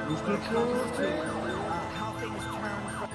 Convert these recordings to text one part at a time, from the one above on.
Lose control. How things turn from.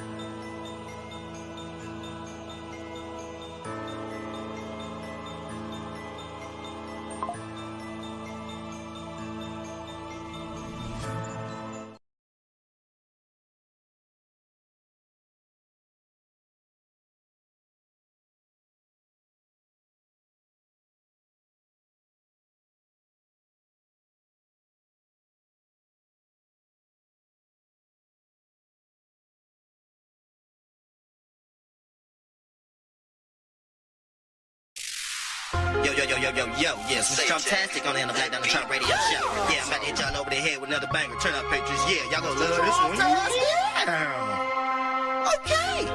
Yo, yo, yo, yo, yo, yo, yeah, some Trumptastic on the end of Black Down the Trump radio show. Yeah, I'm about to hit y'all over the head with another banger. Turn up pictures, yeah, y'all gonna love this one. Yeah. Okay.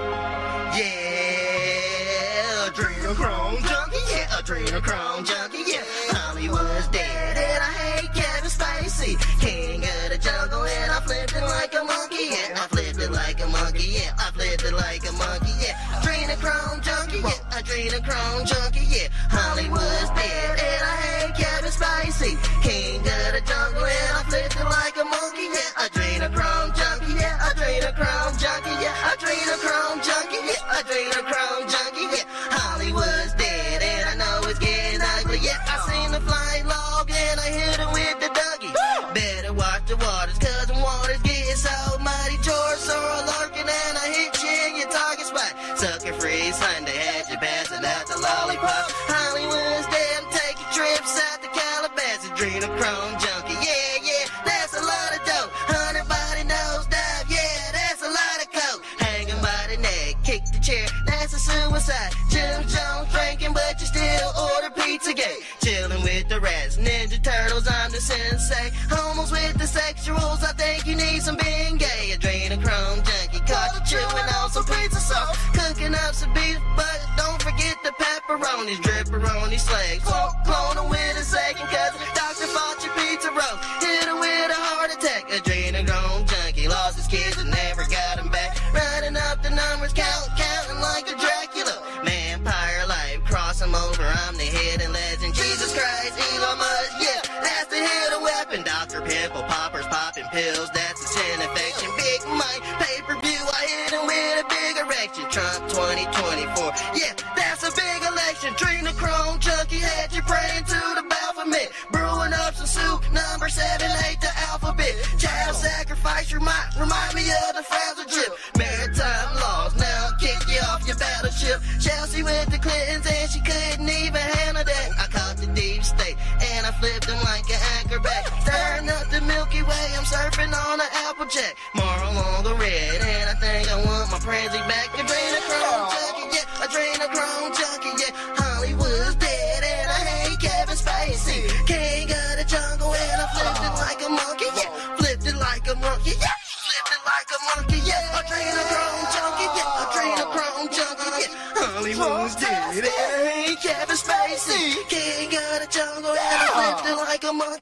Yeah, adrenochrome junkie, yeah, adrenochrome junkie, yeah. Hollywood's dead and I hate Kevin Spacey. King of the jungle and I flipped it like a monkey, yeah. I flipped it like a monkey, yeah. I flipped it like a monkey, yeah. Adrenochrome junkie, yeah. Adrenochrome junkie, yeah. Hollywood's dead and I hate Kevin Spacey. King of the jungle and I flipped it like a monkey, yeah. Adrenochrome junkie, yeah. Adrenochrome junkie, yeah. Adrenochrome junkie, yeah. Adrenochrome junkie, yeah. Hollywood's dead and I know it's getting ugly, yeah. I seen the flying log and I hit it with the Dougie. Better watch the waters cause the water's getting so muddy. George Sorrel lurking and I hit you in your target spot. Sucker free Sunday had you passing out the lollipop. Hollywood's dead, I'm taking trips out to Calabasas. Adrenochrome junkie, yeah, yeah, that's a lot of dope. 100 body nose dive, yeah, that's a lot of coke. Hanging by the neck, kick the chair, that's a suicide. Jim Jones drinking, but you still order Pizzagate. Chilling with the rats, Ninja Turtles, I'm the sensei. Homos with the sexuals, I think you need some being gay. Adrenochrome junkie, caught you chewing on some pizza sauce. Cooking up some beef, but don't forget the pepperonis. Dripperoni slags, clone them with a second cousin. Dr. Fauci pizza roll, hit her with a heart attack. Adrenochrome junkie, lost his kids and never got them back. Running up the numbers, counting like a Dracula. Vampire life, cross him over, I'm the hidden legend. Jesus Christ, Elon Musk, yeah, that's the hidden weapon. Dr. Pimple Poppers popping pills, that's a sin infection. Big Mike, pay-per-view, I hit him with a big erection. Trump 2024, yeah, that's a big election. Adrenochrome junkie had you praying to the Baphomet. Brewing up some soup, number 7, 8, the alphabet. Child sacrifice, remind me of the fragile drip. Maritime laws, now kick you off your battleship. Chelsea with the Clintons and she couldn't even handle that. I caught the deep state and I flipped them like an acrobat. Stirring up the Milky Way, I'm surfing on an Applejack. Moral on the red and I think I want my Pranzy back. Adrenochrome junkie, yeah, adrenochrome junkie, yeah. Hollywood's dead and I hate Kevin Spacey. King of the jungle and I flipped it like a monkey, yeah. Flipped it like a monkey, yeah. Flipped it like a monkey, yeah. Adrenochrome junkie, yeah. Adrenochrome junkie, yeah. Hollywood's dead and I hate Kevin Spacey. King of the jungle and I flipped it like a monkey.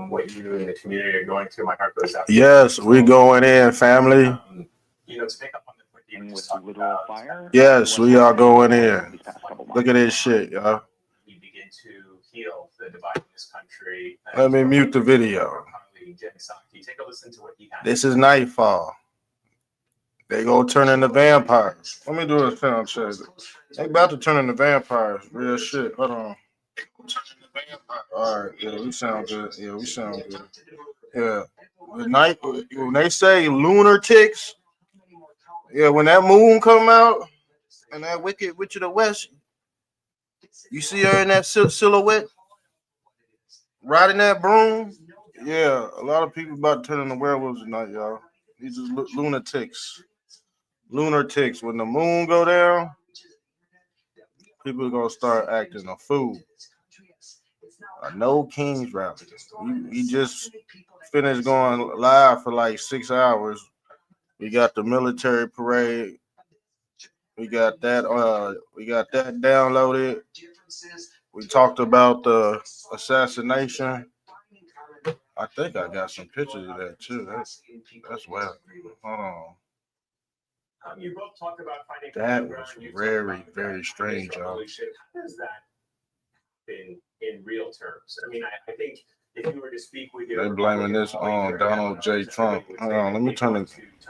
What you in the community are going through. My heart goes out. Yes, we going in, family. To pick up on what Dean was talking about. Yes, we are going in. Look at this shit, y'all. We begin to heal the divide in this country. Let me mute the video. Take a listen to what he had. This is Nightfall. They gonna turn into vampires. Let me do a sound check. They about to turn into vampires. Real shit. Hold on. All right. Yeah, we sound good. Yeah, we sound good. Yeah. The night when they say lunar ticks. Yeah, when that moon come out and that wicked witch of the west, you see her in that silhouette riding that broom. Yeah, a lot of people about to turn into werewolves tonight, y'all. These are lunatics. Lunar ticks. When the moon go down, people are gonna start acting a fool. No King's rally. We just finished going live for like 6 hours. We got the military parade. We got that downloaded. We talked about the assassination. I think I got some pictures of that too. That's well. Hold on. You both talk about finding That common was ground. You talk very, about the very strange, y'all. revolution. How does that in real terms? I mean, I think if you were to speak with your They're blaming this on Donald J. Trump. Hold on, let me turn the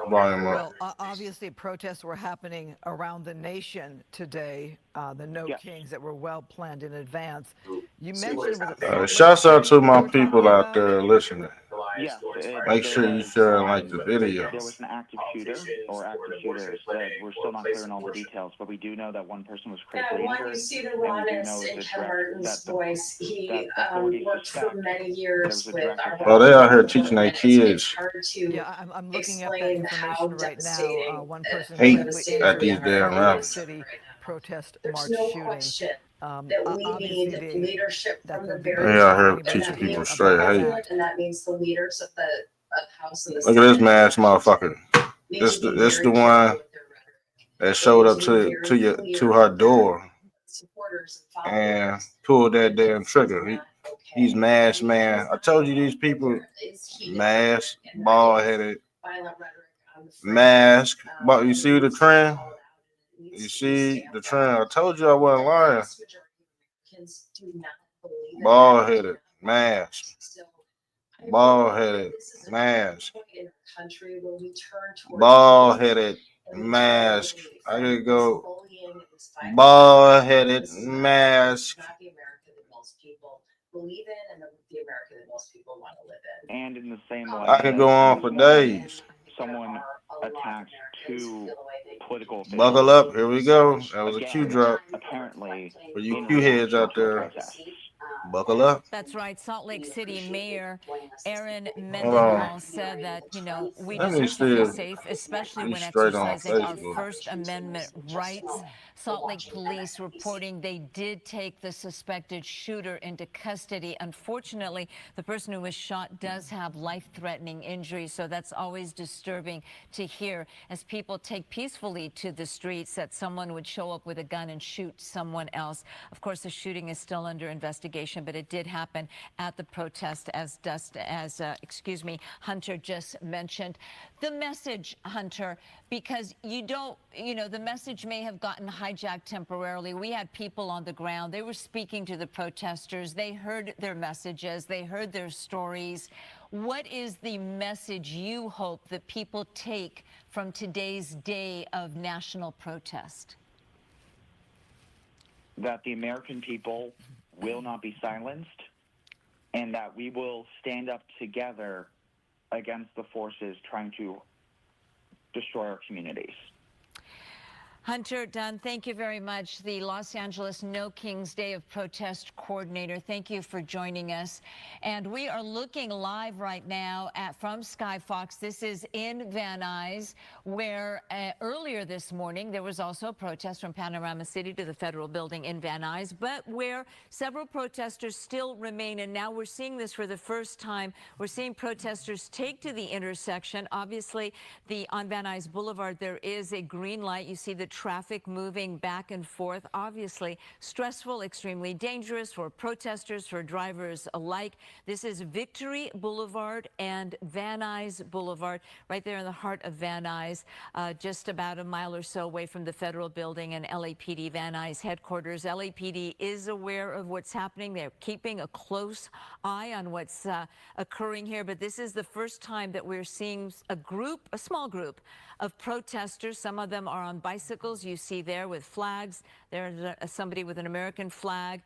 volume up. Well, obviously, protests were happening around the nation today. The No Kings that were well planned in advance. You mentioned was it Salt Lake Shouts out City to my you were talking people out about? there listening. Yes, Make sure you share and like the video. There was an active shooter or active shooters that we're still not clear on all the details, but we do know that one person was critically When injured. you see the and we do rawness know in it's Ken that Martin's the- voice, he that authorities worked for suspect many there years was a with direct our attack. Oh, they out here government, teaching their and kids. It's hard to Yeah, I'm looking at that explain how information right now. devastating One person hate critically at injured these in the damn Salt Lake rallies. City protest There's march no shooting. question that we Obviously, need leadership that from the the video very They out top, here and teaching that people means the straight hate. president, and that means the leaders of the House and the Look at this Senate masked in Washington motherfucker. need This to be this the very one careful with their rhetoric. that showed up They need to be your very to clear her with their door supporters and followers. pulled that damn This is trigger. not okay. He's masked, man. I told you these people There is heated masked, rhetoric, and bald there is headed, violent rhetoric on the front. mask. But you see It the needs to be trend? called out, and it needs You to be see stamped the out. trend? I told you I wasn't The lying. vast majority of Americans do not believe in Bald that. headed, mask. So I really Bald think that headed, this is a mask. point in our country where we turn towards Bald peace headed, and we turn mask. away I from could this go bullying and this violence. bald headed, This is not mask. the America that most people believe in, and the America that most people want to live in. And in the same way, I can go on for days. someone attacked two political officials. Buckle up. Here we go. That was a cue Again, drop apparently, for you in cue heads reaction out to a there. protest. Buckle up. That's right. Salt Lake City Mayor Aaron Hold on. Mendenhall said that, we Let me deserve to feel see. safe, especially He's when straight on exercising our Facebook. First Amendment rights. Salt Lake police reporting they did take the suspected shooter into custody. Unfortunately, the person who was shot does have life-threatening injuries, so that's always disturbing to hear as people take peacefully to the streets that someone would show up with a gun and shoot someone else. Of course, the shooting is still under investigation, but it did happen at the protest, as Hunter just mentioned. The message, Hunter, because the message may have gotten hijacked temporarily. We had people on the ground. They were speaking to the protesters. They heard their messages. They heard their stories. What is the message you hope that people take from today's day of national protest? That the American people will not be silenced, and that we will stand up together against the forces trying to destroy our communities. Hunter Dunn, thank you very much. The Los Angeles No Kings Day of Protest coordinator. Thank you for joining us. And we are looking live right now from Sky Fox. This is in Van Nuys, where earlier this morning there was also a protest from Panorama City to the federal building in Van Nuys, but where several protesters still remain. And now we're seeing this for the first time. We're seeing protesters take to the intersection. Obviously, on Van Nuys Boulevard, there is a green light. You see the traffic moving back and forth. Obviously stressful, extremely dangerous for protesters, for drivers alike. This is Victory Boulevard and Van Nuys Boulevard, right there in the heart of Van Nuys, just about a mile or so away from the federal building and LAPD Van Nuys headquarters. LAPD is aware of what's happening. They're keeping a close eye on what's occurring here, but this is the first time that we're seeing a small group of protesters. Some of them are on bicycles, you see there, with flags. There's somebody with an American flag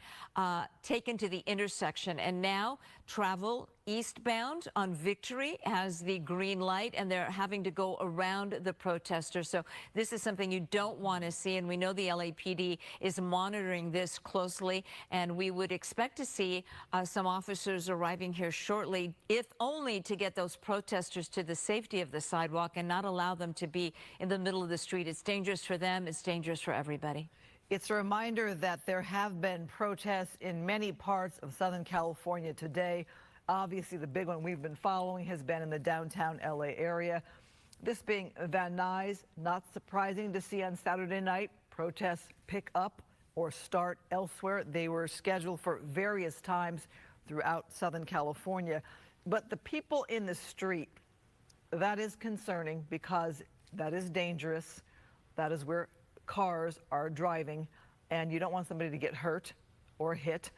taken to the intersection. And now travel eastbound on Victory has the green light, and they're having to go around the protesters. So this is something you don't want to see, and we know the LAPD is monitoring this closely, and we would expect to see some officers arriving here shortly, if only to get those protesters to the safety of the sidewalk and not allow them to be in the middle of the street. It's dangerous for them. It's dangerous for everybody. It's a reminder that there have been protests in many parts of Southern California today. Obviously, the big one we've been following has been in the downtown LA area. This being Van Nuys, not surprising to see on Saturday night protests pick up or start elsewhere. They were scheduled for various times throughout Southern California. But the people in the street, that is concerning because that is dangerous. That is where cars are driving, and you don't want somebody to get hurt or hit.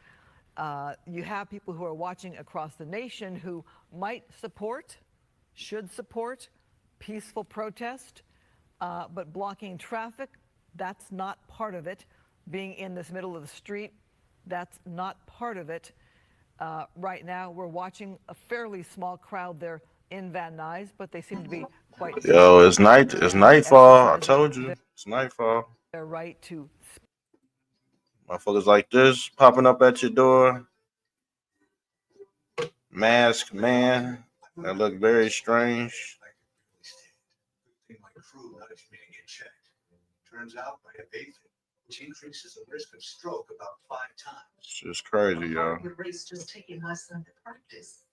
You have people who are watching across the nation who might support, should support peaceful protest, but blocking traffic, that's not part of it. Being in this middle of the street, that's not part of it. Right now, we're watching a fairly small crowd there in Van Nuys, but they seem to be quite. Yo, it's nightfall. I told you, it's nightfall. Their right to. Motherfuckers like this popping up at your door. Masked man. That look very strange. Turns out by a bathing, which increases the risk of stroke about 5 times. It's just crazy, y'all. Your race just taking less than the practice.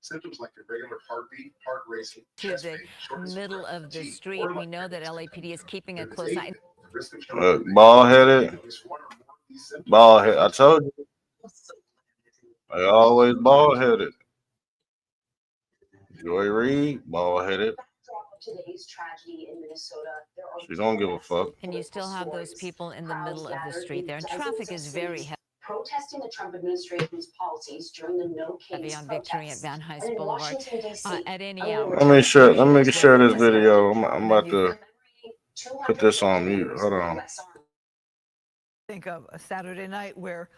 Symptoms like your regular heartbeat, heart racing, To chest the pain, shortness of middle breath, of the fatigue, street, or we like know that LAPD is keeping a close eye. the risk of stroke- Look, bald headed. Bald head. I told you. They always bald headed. Joy Reid, bald headed. Today's tragedy in Minnesota. There are She don't give a fuck. And you still have those people in the middle of the street there. And traffic is very heavy. Protesting the Trump administration's policies during the No Kings On Victory at protests. Van Nuys And in Boulevard Washington, D.C., at any a hour. Let me share this video. I'm about to put this on mute. Hold on. Think of a Saturday night where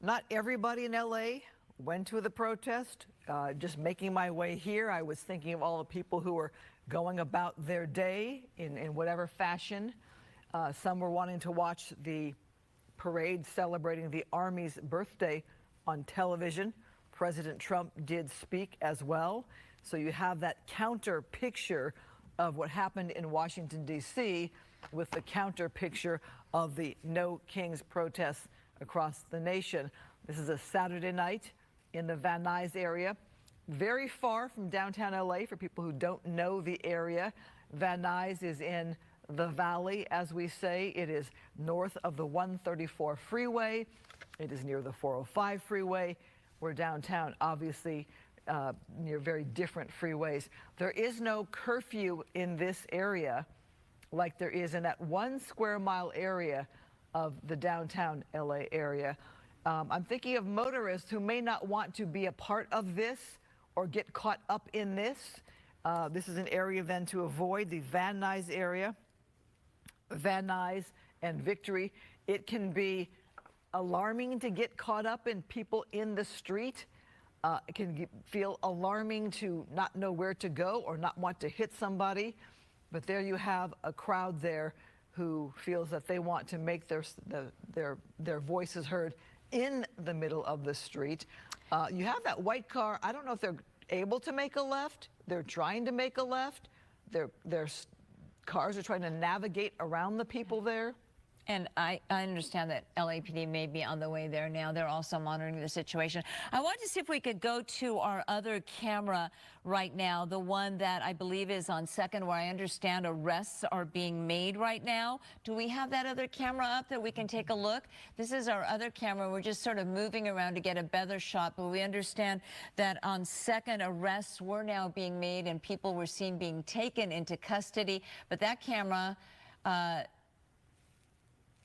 not everybody in LA went to the protest. Just making my way here, I was thinking of all the people who were going about their day in whatever fashion. Some were wanting to watch the parade celebrating the Army's birthday on television. President Trump did speak as well. So you have that counter picture of what happened in Washington, D.C. with the counter picture of the No Kings protests across the nation. This is a Saturday night in the Van Nuys area, very far from downtown LA for people who don't know the area. Van Nuys is in the valley, as we say. It is north of the 134 freeway. It is near the 405 freeway. We're downtown, obviously, near very different freeways. There is no curfew in this area like there is in that 1 square mile area of the downtown LA area. I'm thinking of motorists who may not want to be a part of this or get caught up in this. This is an area then to avoid, the Van Nuys area. Van Nuys and Victory. It can be alarming to get caught up in people in the street. It can feel alarming to not know where to go or not want to hit somebody. But there you have a crowd there who feels that they want to make their voices heard in the middle of the street. You have that white car. I don't know if they're able to make a left. They're trying to make a left. Their cars are trying to navigate around the people there. And I understand that LAPD may be on the way there now. They're also monitoring the situation. I wanted to see if we could go to our other camera right now, the one that I believe is on second, where I understand arrests are being made right now. Do we have that other camera up that we can take a look? This is our other camera. We're just sort of moving around to get a better shot, but we understand that on second, arrests were now being made and people were seen being taken into custody. But that camera,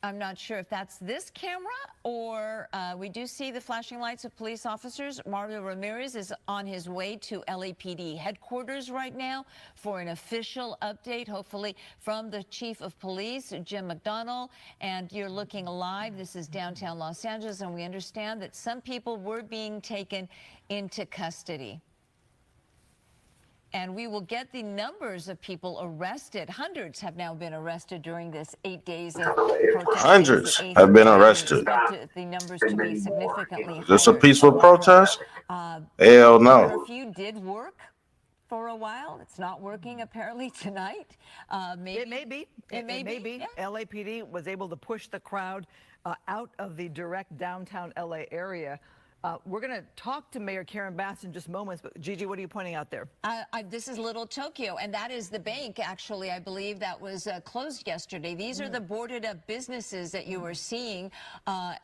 I'm not sure if that's this camera or we do see the flashing lights of police officers. Mario Ramirez is on his way to LAPD headquarters right now for an official update, hopefully from the chief of police, Jim McDonnell. And you're looking live. This is downtown Los Angeles, and we understand that some people were being taken into custody. And we will get the numbers of people arrested. Hundreds have now been arrested during this 8 days of protest. Hundreds have been arrested. The numbers to be significantly higher. Is this a peaceful protest? Hell no. Curfew did work for a while. It's not working apparently tonight. Maybe It may be. It may be. Yeah. LAPD was able to push the crowd out of the direct downtown LA area. We're going to talk to Mayor Karen Bass in just moments, but Gigi, what are you pointing out there? This is Little Tokyo, and that is the bank, actually, I believe, that was closed yesterday. These are the boarded up businesses that you were seeing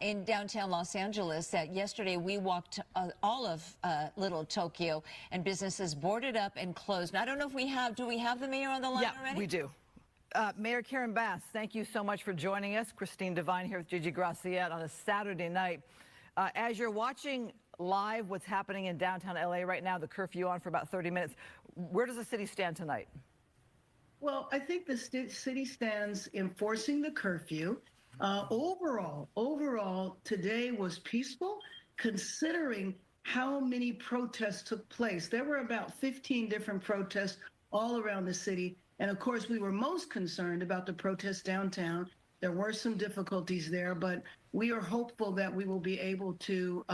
in downtown Los Angeles. That yesterday we walked all of Little Tokyo, and businesses boarded up and closed. And I don't know if we have, do we have the mayor on the line already? We do. Mayor Karen Bass, thank you so much for joining us. Christine Devine here with Gigi Graciette on a Saturday night. As you're watching live what's happening in downtown LA right now, the curfew on for about 30 minutes, where does the city stand tonight? Well, I think the city stands enforcing the curfew. Overall, today was peaceful, considering how many protests took place. There were about 15 different protests all around the city. And of course, we were most concerned about the protests downtown. There were some difficulties there, but we are hopeful that we will be able to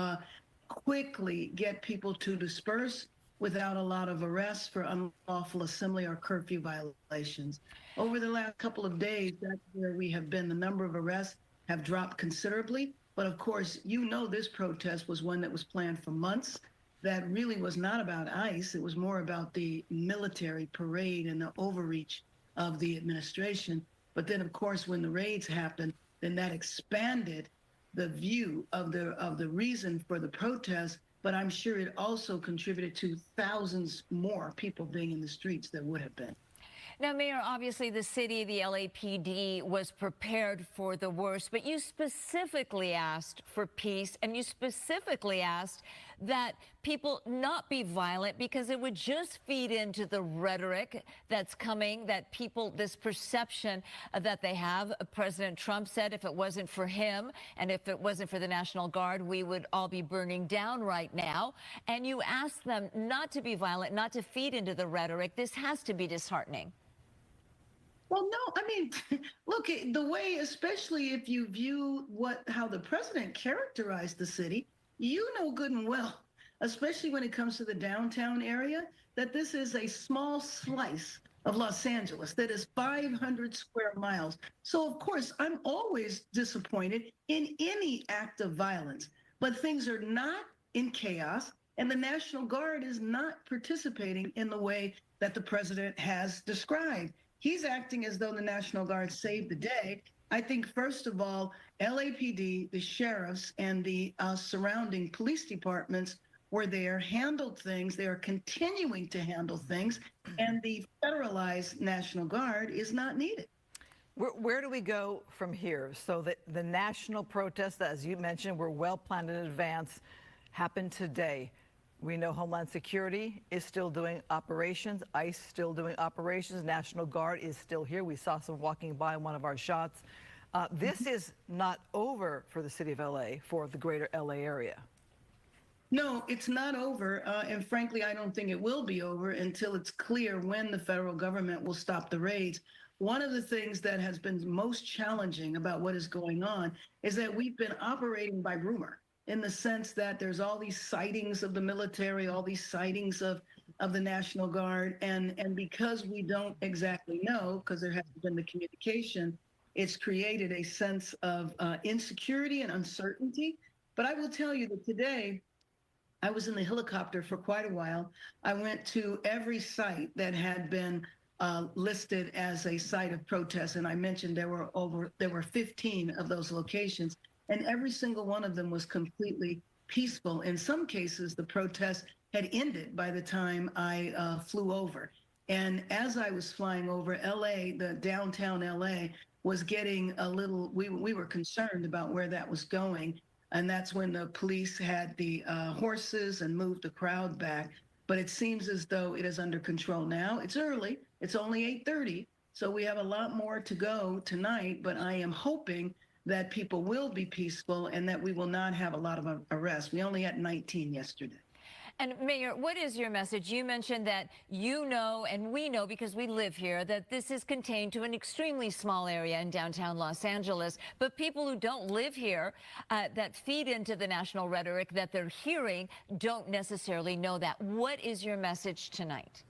quickly get people to disperse without a lot of arrests for unlawful assembly or curfew violations. Over the last couple of days, that's where we have been. The number of arrests have dropped considerably. But of course, you know, this protest was one that was planned for months. That really was not about ICE. It was more about the military parade and the overreach of the administration. But then, of course, when the raids happened, then that expanded the view of the reason for the protest. But I'm sure it also contributed to thousands more people being in the streets that would have been. Now, Mayor, obviously the city, the LAPD was prepared for the worst, but you specifically asked for peace, and you specifically asked that people not be violent because it would just feed into the rhetoric that's coming, that people, this perception that they have. President Trump said if it wasn't for him and if it wasn't for the National Guard, we would all be burning down right now. And you asked them not to be violent, not to feed into the rhetoric. This has to be disheartening. Well, no, I mean, look, the way, especially if you view how the president characterized the city, you know good and well, especially when it comes to the downtown area, that this is a small slice of Los Angeles that is 500 square miles. So, of course, I'm always disappointed in any act of violence, but things are not in chaos, and the National Guard is not participating in the way that the president has described. He's acting as though the National Guard saved the day. I think, first of all, LAPD, the sheriffs, and the surrounding police departments were there, handled things. They are continuing to handle things, and the federalized National Guard is not needed. Where do we go from here? So that the national protests, as you mentioned, were well planned in advance, happened today. We know Homeland Security is still doing operations, ICE still doing operations, National Guard is still here. We saw some walking by in one of our shots. This is not over for the city of LA, for the greater LA area. No, it's not over. And frankly, I don't think it will be over until it's clear when the federal government will stop the raids. One of the things that has been most challenging about what is going on is that we've been operating by rumor, in the sense that there's all these sightings of the military, all these sightings of the National Guard. And because we don't exactly know, because there hasn't been the communication, it's created a sense of insecurity and uncertainty. But I will tell you that today, I was in the helicopter for quite a while. I went to every site that had been listed as a site of protest. And I mentioned there were 15 of those locations. And every single one of them was completely peaceful. In some cases, the protest had ended by the time I flew over. And as I was flying over, LA, the downtown LA, was getting a little, we were concerned about where that was going. And that's when the police had the horses and moved the crowd back. But it seems as though it is under control now. It's early, it's only 8:30. So we have a lot more to go tonight, but I am hoping that people will be peaceful and that we will not have a lot of arrests. We only had 19 yesterday. And Mayor, what is your message? You mentioned that you know, and we know because we live here, that this is contained to an extremely small area in downtown Los Angeles. But people who don't live here, that feed into the national rhetoric that they're hearing, don't necessarily know that. What is your message tonight?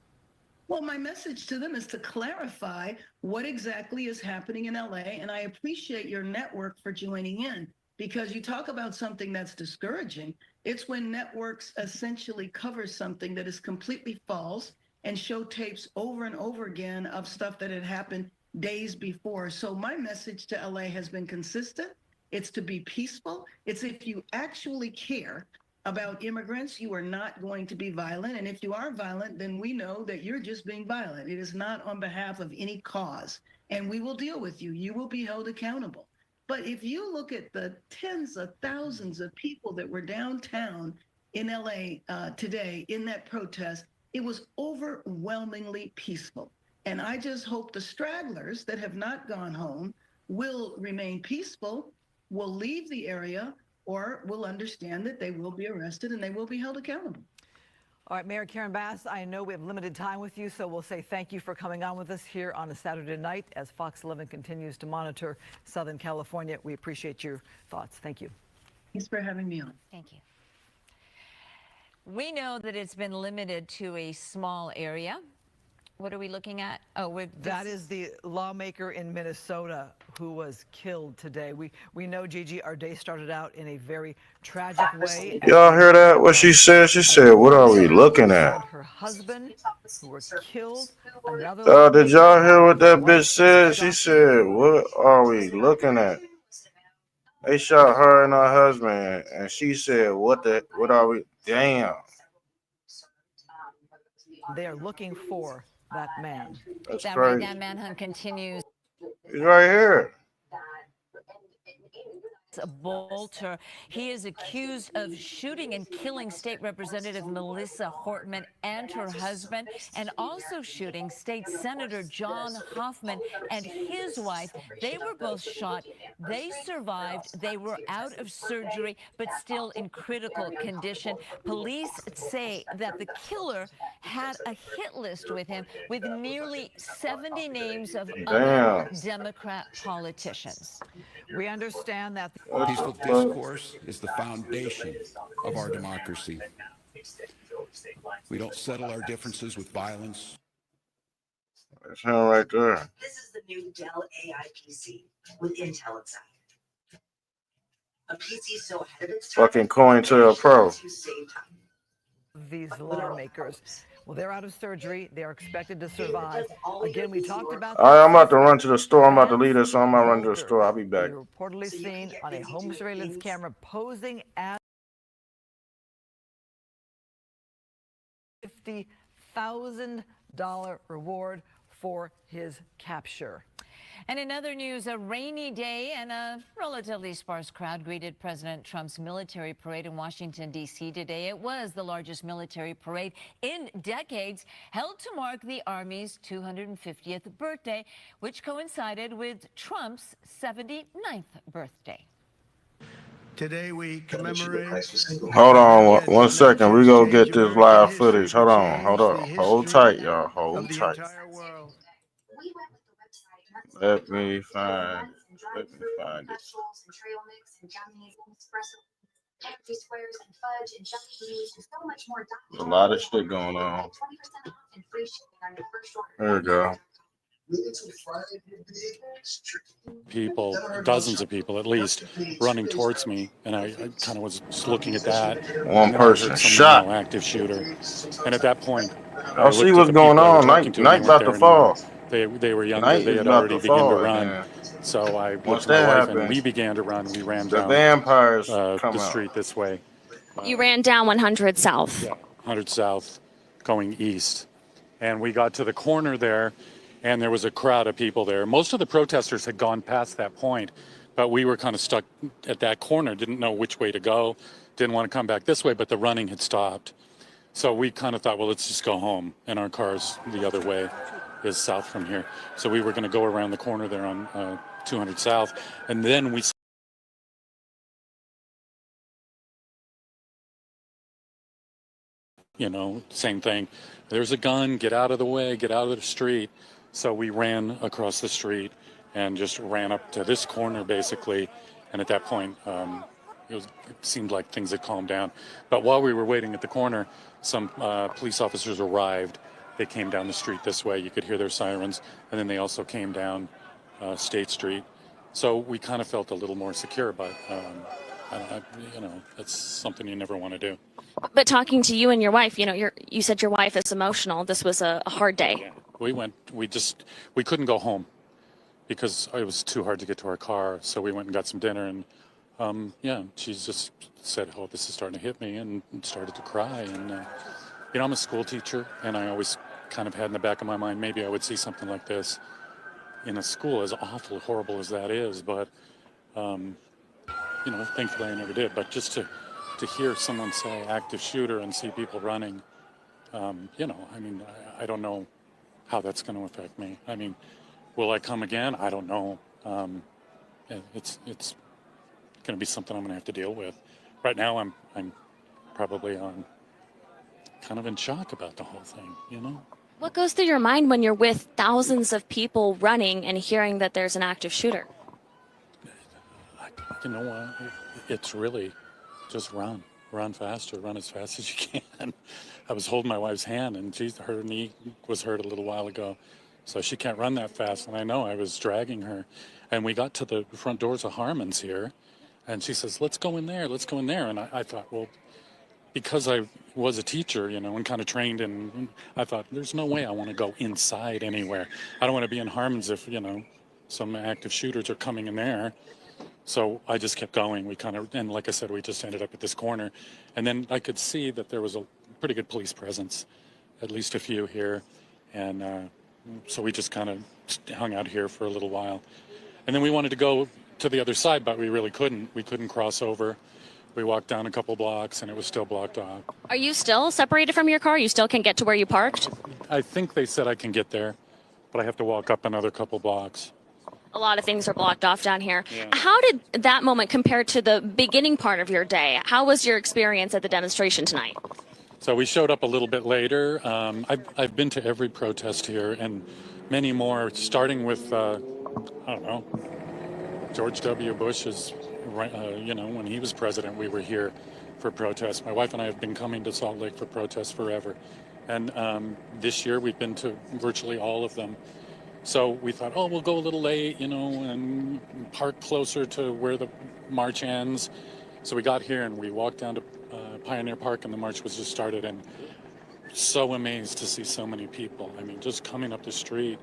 Well, my message to them is to clarify what exactly is happening in LA. And I appreciate your network for joining in, because you talk about something that's discouraging. It's when networks essentially cover something that is completely false and show tapes over and over again of stuff that had happened days before. So my message to LA has been consistent. It's to be peaceful. It's if you actually care about immigrants, you are not going to be violent. And if you are violent, then we know that you're just being violent. It is not on behalf of any cause. and we will deal with you. You will be held accountable. But if you look at the tens of thousands of people that were downtown in LA today in that protest, it was overwhelmingly peaceful. And I just hope the stragglers that have not gone home will remain peaceful, will leave the area, or will understand that they will be arrested and they will be held accountable. All right, Mayor Karen Bass, I know we have limited time with you, so we'll say thank you for coming on with us here on a Saturday night as Fox 11 continues to monitor Southern California. We appreciate your thoughts. Thank you. Thanks for having me on. Thank you. We know that it's been limited to a small area. What are we looking at? Oh, that is the lawmaker in Minnesota who was killed today. We know, Gigi, our day started out in a very tragic way. Y'all hear that? What she said? She said, "What are we looking at?" Her husband, who were killed. Did y'all hear what that bitch said? She said, "What are we looking at?" They shot her and her husband, and she said, "What are we?" Damn. They are looking for that man. That's that, crazy. right, that manhunt continues. He's right here. Bolter. He is accused of shooting and killing State Representative Melissa Hortman and her husband, and also shooting State Senator John Hoffman and his wife. They were both shot. They survived. They were out of surgery, but still in critical condition. Police say that the killer had a hit list with him with nearly 70 names of other Democrat politicians. We understand that peaceful discourse is the foundation of our democracy. We don't settle our differences with violence. That's him right there. This is the new Dell AI PC with Intel inside. A PC so ahead of its time. Fucking COINTELPRO Pro. These lawmakers, well, they're out of surgery. They are expected to survive. Again, we talked about. All right, I'm about to run to the store. I'm about to leave this, so I'm about to run to the store. I'll be back. Reportedly seen on a home surveillance camera posing as $50,000 reward for his capture. And in other news, a rainy day and a relatively sparse crowd greeted President Trump's military parade in Washington, D.C. today. It was the largest military parade in decades, held to mark the Army's 250th birthday, which coincided with Trump's 79th birthday. Today we commemorate. Hold on one second. We go get this live footage. Hold on. Hold tight, y'all. Hold tight. Let me find it. There's a lot of shit going on. There we go. People, dozens of people at least, running towards me, and I kind of was just looking at that. One person shot. Active shooter, and at that point, I'll see what's going on. Night about to fall. They were younger. They had already begun to run. So I went to my wife, and we began to run. We ran down the street this way. You ran down 100 South. Yeah, 100 South, going east, and we got to the corner there. And there was a crowd of people there. Most of the protesters had gone past that point, but we were kind of stuck at that corner, didn't know which way to go, didn't want to come back this way, but the running had stopped. So we kind of thought, well, let's just go home. And our car's the other way, is south from here. So we were going to go around the corner there on 200 South. And then we same thing. There's a gun, get out of the way, get out of the street. So we ran across the street and just ran up to this corner, basically. And at that point, it seemed like things had calmed down. But while we were waiting at the corner, some police officers arrived. They came down the street this way. You could hear their sirens. And then they also came down State Street. So we kind of felt a little more secure, but, that's something you never want to do. But talking to you and your wife, you said your wife is emotional. This was a hard day. Yeah. We couldn't go home because it was too hard to get to our car. So we went and got some dinner, and she just said, "Oh, this is starting to hit me," and started to cry. And I'm a school teacher, and I always kind of had in the back of my mind maybe I would see something like this. in a school, as awful, horrible as that is. But, you know, thankfully I never did. But just to hear someone say active shooter and see people running, you know, I mean, I don't know how that's going to affect me. I mean, will I come again? I don't know. It's going to be something I'm going to have to deal with. Right now, I'm probably kind of in shock about the whole thing, you know? What goes through your mind when you're with thousands of people running and hearing that there's an active shooter? You know what? It's really just run faster, run as fast as you can. I was holding my wife's hand, and her knee was hurt a little while ago, so she can't run that fast. And I know I was dragging her, and we got to the front doors of Harmon's here, and she says, "Let's go in there, let's go in there." And I thought, well, because I was a teacher, you know, and kind of trained, and I thought, there's no way I want to go inside anywhere. I don't want to be in Harmon's if, you know, some active shooters are coming in there. So I just kept going. We kind of, and like I said, we just ended up at this corner. And then I could see that there was a pretty good police presence, at least a few here. And so we just kind of hung out here for a little while. And then we wanted to go to the other side, but we really couldn't. We couldn't cross over. We walked down a couple blocks and it was still blocked off. Are you still separated from your car? You still can't get to where you parked? I think they said I can get there, but I have to walk up another couple blocks. A lot of things are blocked off down here. Yeah. How did that moment compare to the beginning part of your day? How was your experience at the demonstration tonight? So we showed up a little bit later. I've been to every protest here and many more, starting with, I don't know, George W. Bush's, you know, when he was president, we were here for protests. My wife and I have been coming to Salt Lake for protests forever. And this year we've been to virtually all of them. So we thought, oh, we'll go a little late, you know, and park closer to where the march ends. So we got here and we walked down to Pioneer Park and the march was just started, and so amazed to see so many people. I mean, just coming up the street,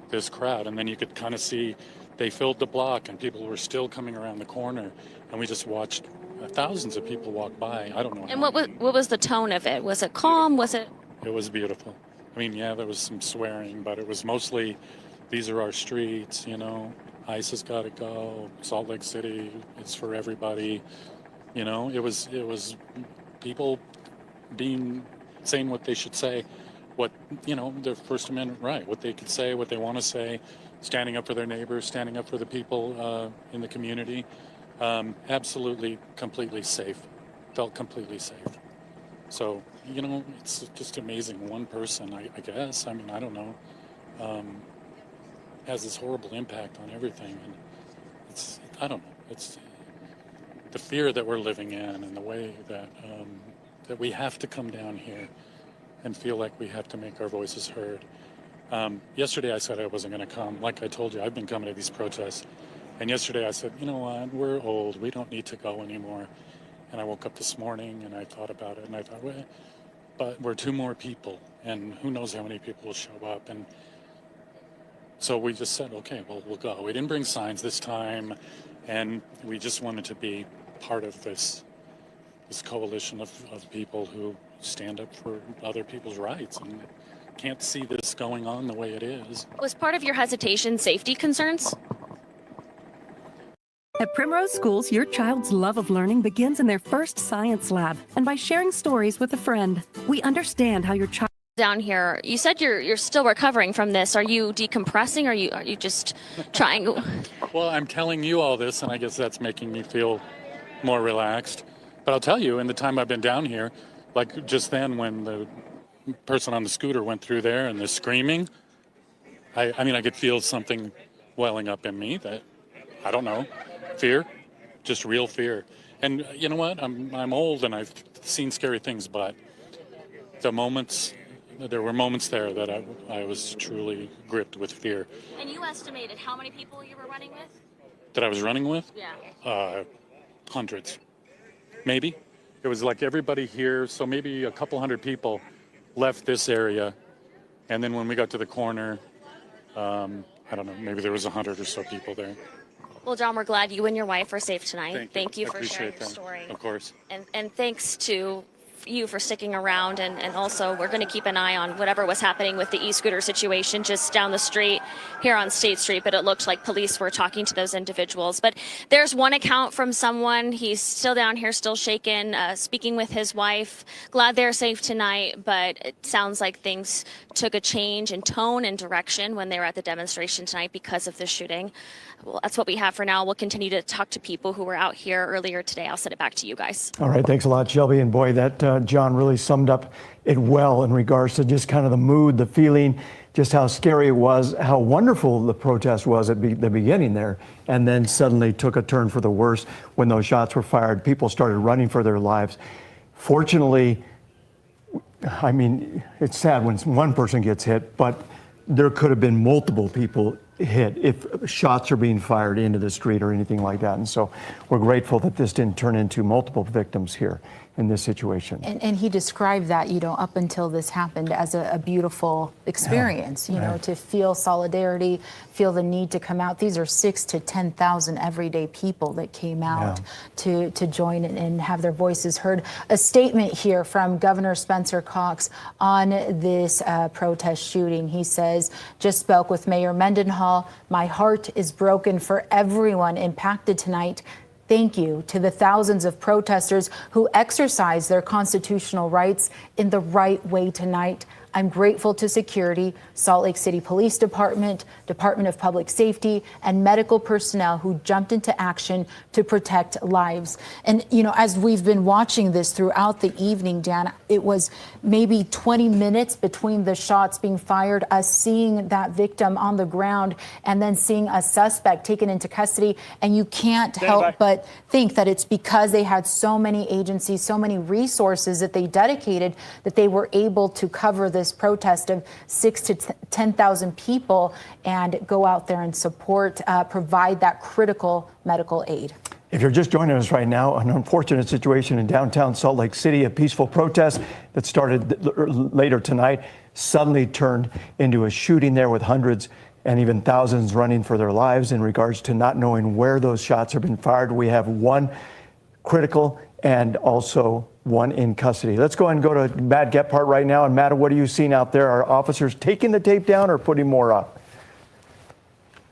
this crowd, and then you could kind of see they filled the block and people were still coming around the corner, and we just watched thousands of people walk by. I don't know. And what was the tone of it? Was it calm? Was it? It was beautiful. I mean, yeah, there was some swearing, but it was mostly, these are our streets, you know, ICE has got to go, Salt Lake City, it's for everybody. You know, it was people saying what they should say, what, you know, their First Amendment right, what they could say, what they want to say, standing up for their neighbors, standing up for the people in the community. Absolutely, completely safe. Felt completely safe. So, you know, it's just amazing. One person, I guess, I mean, I don't know, has this horrible impact on everything. And it's, I don't know, it's the fear that we're living in and the way that that we have to come down here and feel like we have to make our voices heard. Yesterday I said I wasn't going to come. Like I told you, I've been coming to these protests. And yesterday I said, you know what, we're old. We don't need to go anymore. And I woke up this morning and I thought about it and I thought, well, but we're two more people and who knows how many people will show up. And so we just said, okay, well, we'll go. We didn't bring signs this time. And we just wanted to be part of this coalition of people who stand up for other people's rights and can't see this going on the way it is. Was part of your hesitation safety concerns? At Primrose Schools, your child's love of learning begins in their first science lab and by sharing stories with a friend. We understand how your child Down here, you said you're still recovering from this. Are you decompressing? Are you just trying? Well, I'm telling you all this, and I guess that's making me feel more relaxed. But I'll tell you, in the time I've been down here, like just then when the person on the scooter went through there and they're screaming, I mean, I could feel something welling up in me that, I don't know, fear, just real fear. And you know what? I'm old and I've seen scary things, but there were moments there that I was truly gripped with fear. And you estimated how many people you were running with? That I was running with? Yeah. Hundreds. Maybe. It was like everybody here, so maybe a couple hundred people left this area. And then when we got to the corner, I don't know, maybe there was 100 or so people there. Well, John, we're glad you and your wife are safe tonight. Thank you for sharing your that. story. Of course. And thanks to you for sticking around, and also we're going to keep an eye on whatever was happening with the e-scooter situation just down the street here on State Street. But it looked like police were talking to those individuals. But there's one account from someone. He's still down here, still shaken, speaking with his wife. Glad they're safe tonight, but it sounds like things took a change in tone and direction when they were at the demonstration tonight because of the shooting. Well, that's what we have for now. We'll continue to talk to people who were out here earlier today. I'll send it back to you guys. All right, thanks a lot, Shelby. And boy, that John really summed up it well in regards to just kind of the mood, the feeling, just how scary it was, how wonderful the protest was at the beginning there, and then suddenly took a turn for the worse when those shots were fired. People started running for their lives. Fortunately, I mean, it's sad when one person gets hit, but there could have been multiple people hit if shots are being fired into the street or anything like that. And so we're grateful that this didn't turn into multiple victims here in this situation. And he described that, up until this happened as a beautiful experience, to feel solidarity, feel the need to come out. These are 6,000 to 10,000 everyday people that came out to join and have their voices heard. A statement here from Governor Spencer Cox on this protest shooting. He says, just spoke with Mayor Mendenhall. My heart is broken for everyone impacted tonight. Thank you to the thousands of protesters who exercised their constitutional rights in the right way tonight. I'm grateful to security, Salt Lake City Police Department, Department of Public Safety, and medical personnel who jumped into action to protect lives. And, as we've been watching this throughout the evening, Dan, it was maybe 20 minutes between the shots being fired, us seeing that victim on the ground, and then seeing a suspect taken into custody. And you can't help but think that it's because they had so many agencies, so many resources that they dedicated, that they were able to cover this protest of 6,000 to 10,000 people and go out there and support, provide that critical medical aid. If you're just joining us right now, an unfortunate situation in downtown Salt Lake City, a peaceful protest that started later tonight suddenly turned into a shooting there with hundreds and even thousands running for their lives in regards to not knowing where those shots have been fired. We have one critical and also one in custody. Let's go and go to Matt Gephardt right now. And Matt, what are you seeing out there? Are officers taking the tape down or putting more up?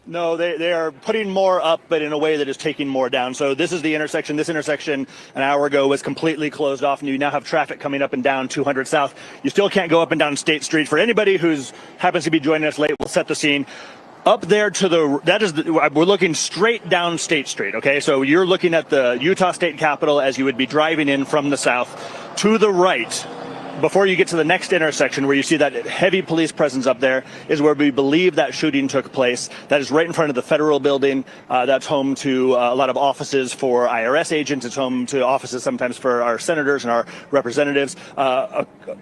No, they are putting more up, but in a way that is taking more down. So this is the intersection. This intersection an hour ago was completely closed off, and you now have traffic coming up and down 200 South. You still can't go up and down State Street. For anybody who's happens to be joining us late, we'll set the scene. Up there to we're looking straight down State Street, okay? So you're looking at the Utah State Capitol as you would be driving in from the south. To the right, before you get to the next intersection where you see that heavy police presence up there, is where we believe that shooting took place. That is right in front of the federal building. That's home to a lot of offices for IRS agents. It's home to offices sometimes for our senators and our representatives.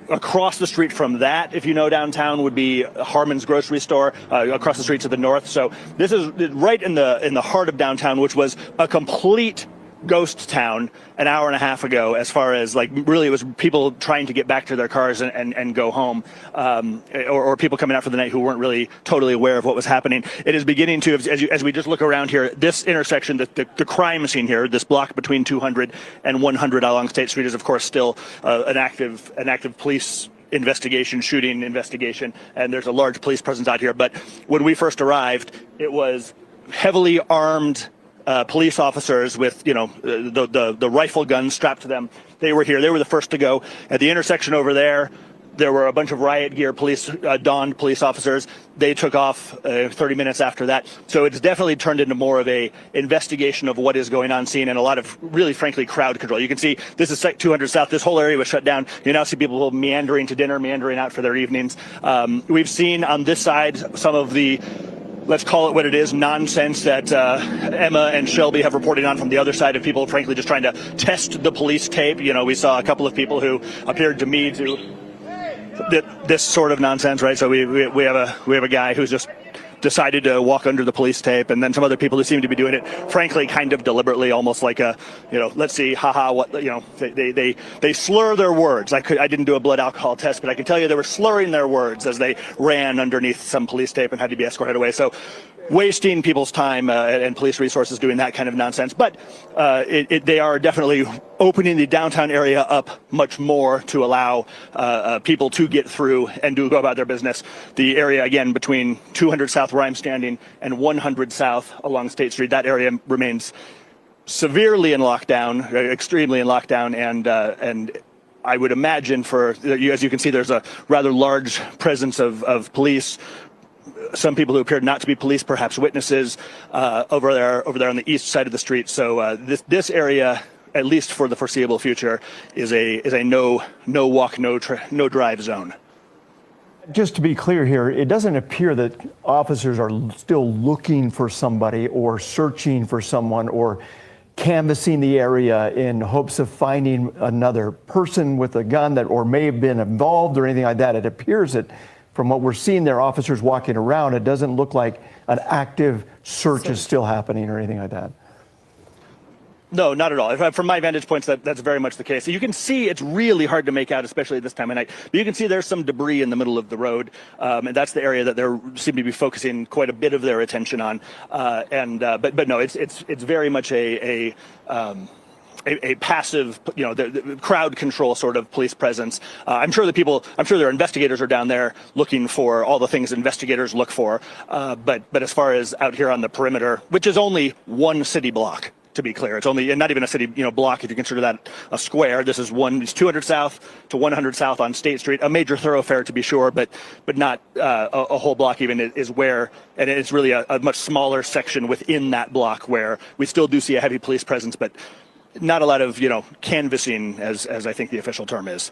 Across the street from that, if you know downtown, would be Harmon's grocery store, across the street to the north. So this is right in the heart of downtown, which was a complete ghost town an hour and a half ago, as far as really it was people trying to get back to their cars and go home, or people coming out for the night who weren't really totally aware of what was happening. It is beginning to, as we just look around here, this intersection, the crime scene here, this block between 200 and 100 along State Street is of course still an active police shooting investigation, and there's a large police presence out here. But when we first arrived, it was heavily armed police officers with, the rifle guns strapped to them. They were here. They were the first to go. At the intersection over there, there were a bunch of riot gear donned police officers. They took off 30 minutes after that. So it's definitely turned into more of a investigation of what is going on scene, and a lot of really, frankly, crowd control. You can see this is 200 South. This whole area was shut down. You now see people meandering to dinner, meandering out for their evenings. We've seen on this side some of the, let's call it what it is, nonsense that Emma and Shelby have reported on from the other side of people, frankly, just trying to test the police tape. We saw a couple of people who appeared to me to this sort of nonsense, right? So we have a guy who's just decided to walk under the police tape, and then some other people who seem to be doing it, frankly, kind of deliberately, almost like a, let's see, haha, what, they slur their words. I didn't do a blood alcohol test, but I can tell you they were slurring their words as they ran underneath some police tape and had to be escorted away. So wasting people's time and police resources doing that kind of nonsense. But they are definitely opening the downtown area up much more to allow people to get through and go about their business. The area, again, between 200 South where I'm standing and 100 South along State Street, that area remains severely in lockdown, extremely in lockdown, and I would imagine as you can see, there's a rather large presence of police. Some people who appeared not to be police, perhaps witnesses, over there on the east side of the street. So this area, at least for the foreseeable future, is a no walk, no drive zone. Just to be clear here, it doesn't appear that officers are still looking for somebody or searching for someone or canvassing the area in hopes of finding another person with a gun that or may have been involved or anything like that. It appears that from what we're seeing there, officers walking around, it doesn't look like an active search is still happening or anything like that. No, not at all. From my vantage points, that's very much the case. So you can see it's really hard to make out, especially at this time of night. But you can see there's some debris in the middle of the road, and that's the area that they seem to be focusing quite a bit of their attention on. But no, it's very much a passive, the crowd control sort of police presence. I'm sure their investigators are down there looking for all the things investigators look for. But as far as out here on the perimeter, which is only one city block, to be clear, it's only not even a city block if you consider that a square. This is it's 200 South to 100 South on State Street, a major thoroughfare to be sure, but not a whole block even is where, and it's really a much smaller section within that block where we still do see a heavy police presence, but not a lot of canvassing as I think the official term is.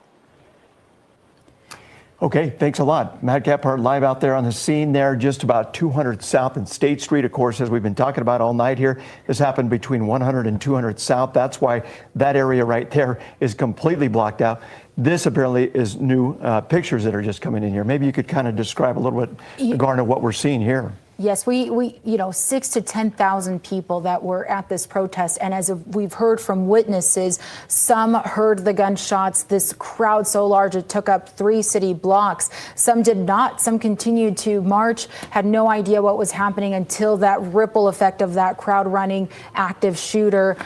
Okay, thanks a lot. Matt Gephardt live out there on the scene there, just about 200 South and State Street. Of course, as we've been talking about all night here, this happened between 100 and 200 South. That's why that area right there is completely blocked out. This apparently is new pictures that are just coming in here. Maybe you could kind of describe a little bit, Garner, what we're seeing here. Yes, we 6,000 to 10,000 people that were at this protest. And as we've heard from witnesses, some heard the gunshots, this crowd so large it took up 3 city blocks. Some did not. Some continued to march, had no idea what was happening until that ripple effect of that crowd running active shooter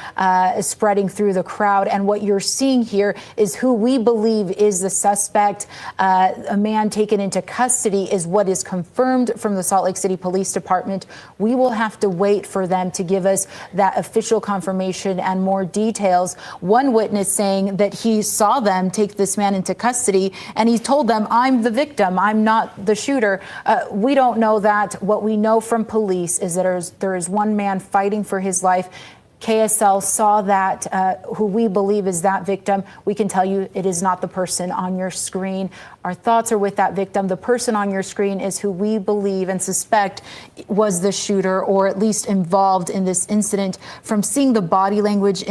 spreading through the crowd. And what you're seeing here is who we believe is the suspect. A man taken into custody is what is confirmed from the Salt Lake City Police Department. We will have to wait for them to give us that official confirmation and more details. One witness saying that he saw them take this man into custody and he told them, "I'm the victim, I'm not the shooter." We don't know that. What we know from police is that there is one man fighting for his life. KSL saw that, who we believe is that victim. We can tell you it is not the person on your screen. Our thoughts are with that victim. The person on your screen is who we believe and suspect was the shooter, or at least involved in this incident. From seeing the body language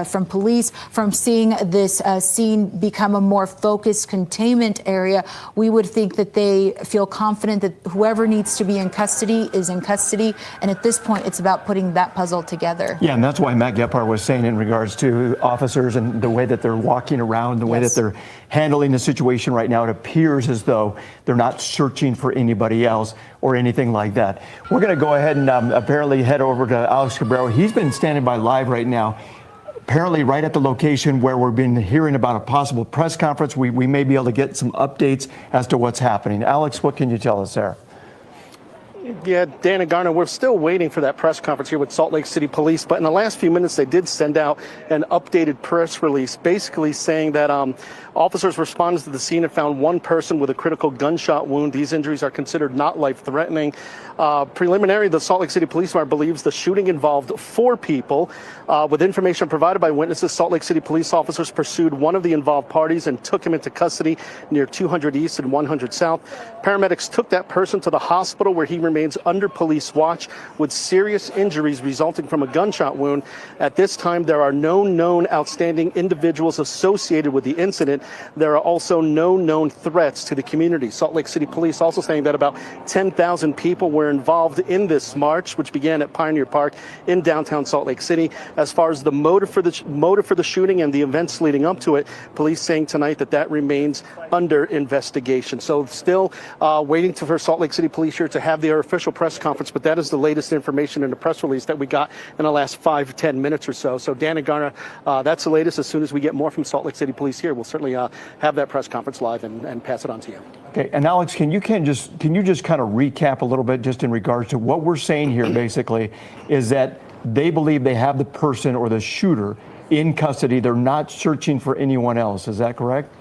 from police, from seeing this scene become a more focused containment area, we would think that they feel confident that whoever needs to be in custody is in custody. And at this point, it's about putting that puzzle together. Yeah, and that's why Matt Gephardt was saying in regards to officers and the way that they're walking around, the way that they're handling the situation right now, it appears as though they're not searching for anybody else or anything like that. We're going to go ahead and apparently head over to Alex Cabrera. He's been standing by live right now, apparently right at the location where we've been hearing about a possible press conference. We may be able to get some updates as to what's happening. Alex, what can you tell us there? Yeah, Dan and Garner, we're still waiting for that press conference here with Salt Lake City Police. But in the last few minutes, they did send out an updated press release basically saying that officers responded to the scene and found one person with a critical gunshot wound. These injuries are considered not life-threatening. Preliminary, the Salt Lake City Police Department believes the shooting involved 4 people. With information provided by witnesses, Salt Lake City police officers pursued one of the involved parties and took him into custody near 200 East and 100 South. Paramedics took that person to the hospital where he remains under police watch with serious injuries resulting from a gunshot wound. At this time, there are no known outstanding individuals associated with the incident. There are also no known threats to the community. Salt Lake City Police also saying that about 10,000 people were involved in this march, which began at Pioneer Park in downtown Salt Lake City. As far as the motive for the shooting and the events leading up to it, police saying tonight that remains under investigation. So still waiting for Salt Lake City Police here to have their official press conference, but that is the latest information in the press release that we got in the last 5-10 minutes or so. So Dan and Garner, that's the latest. As soon as we get more from Salt Lake City Police here, we'll certainly have that press conference live and pass it on to you. Okay, and Alex, can you just kind of recap a little bit just in regards to what we're saying here basically is that they believe they have the person or the shooter in custody. They're not searching for anyone else. Is that correct?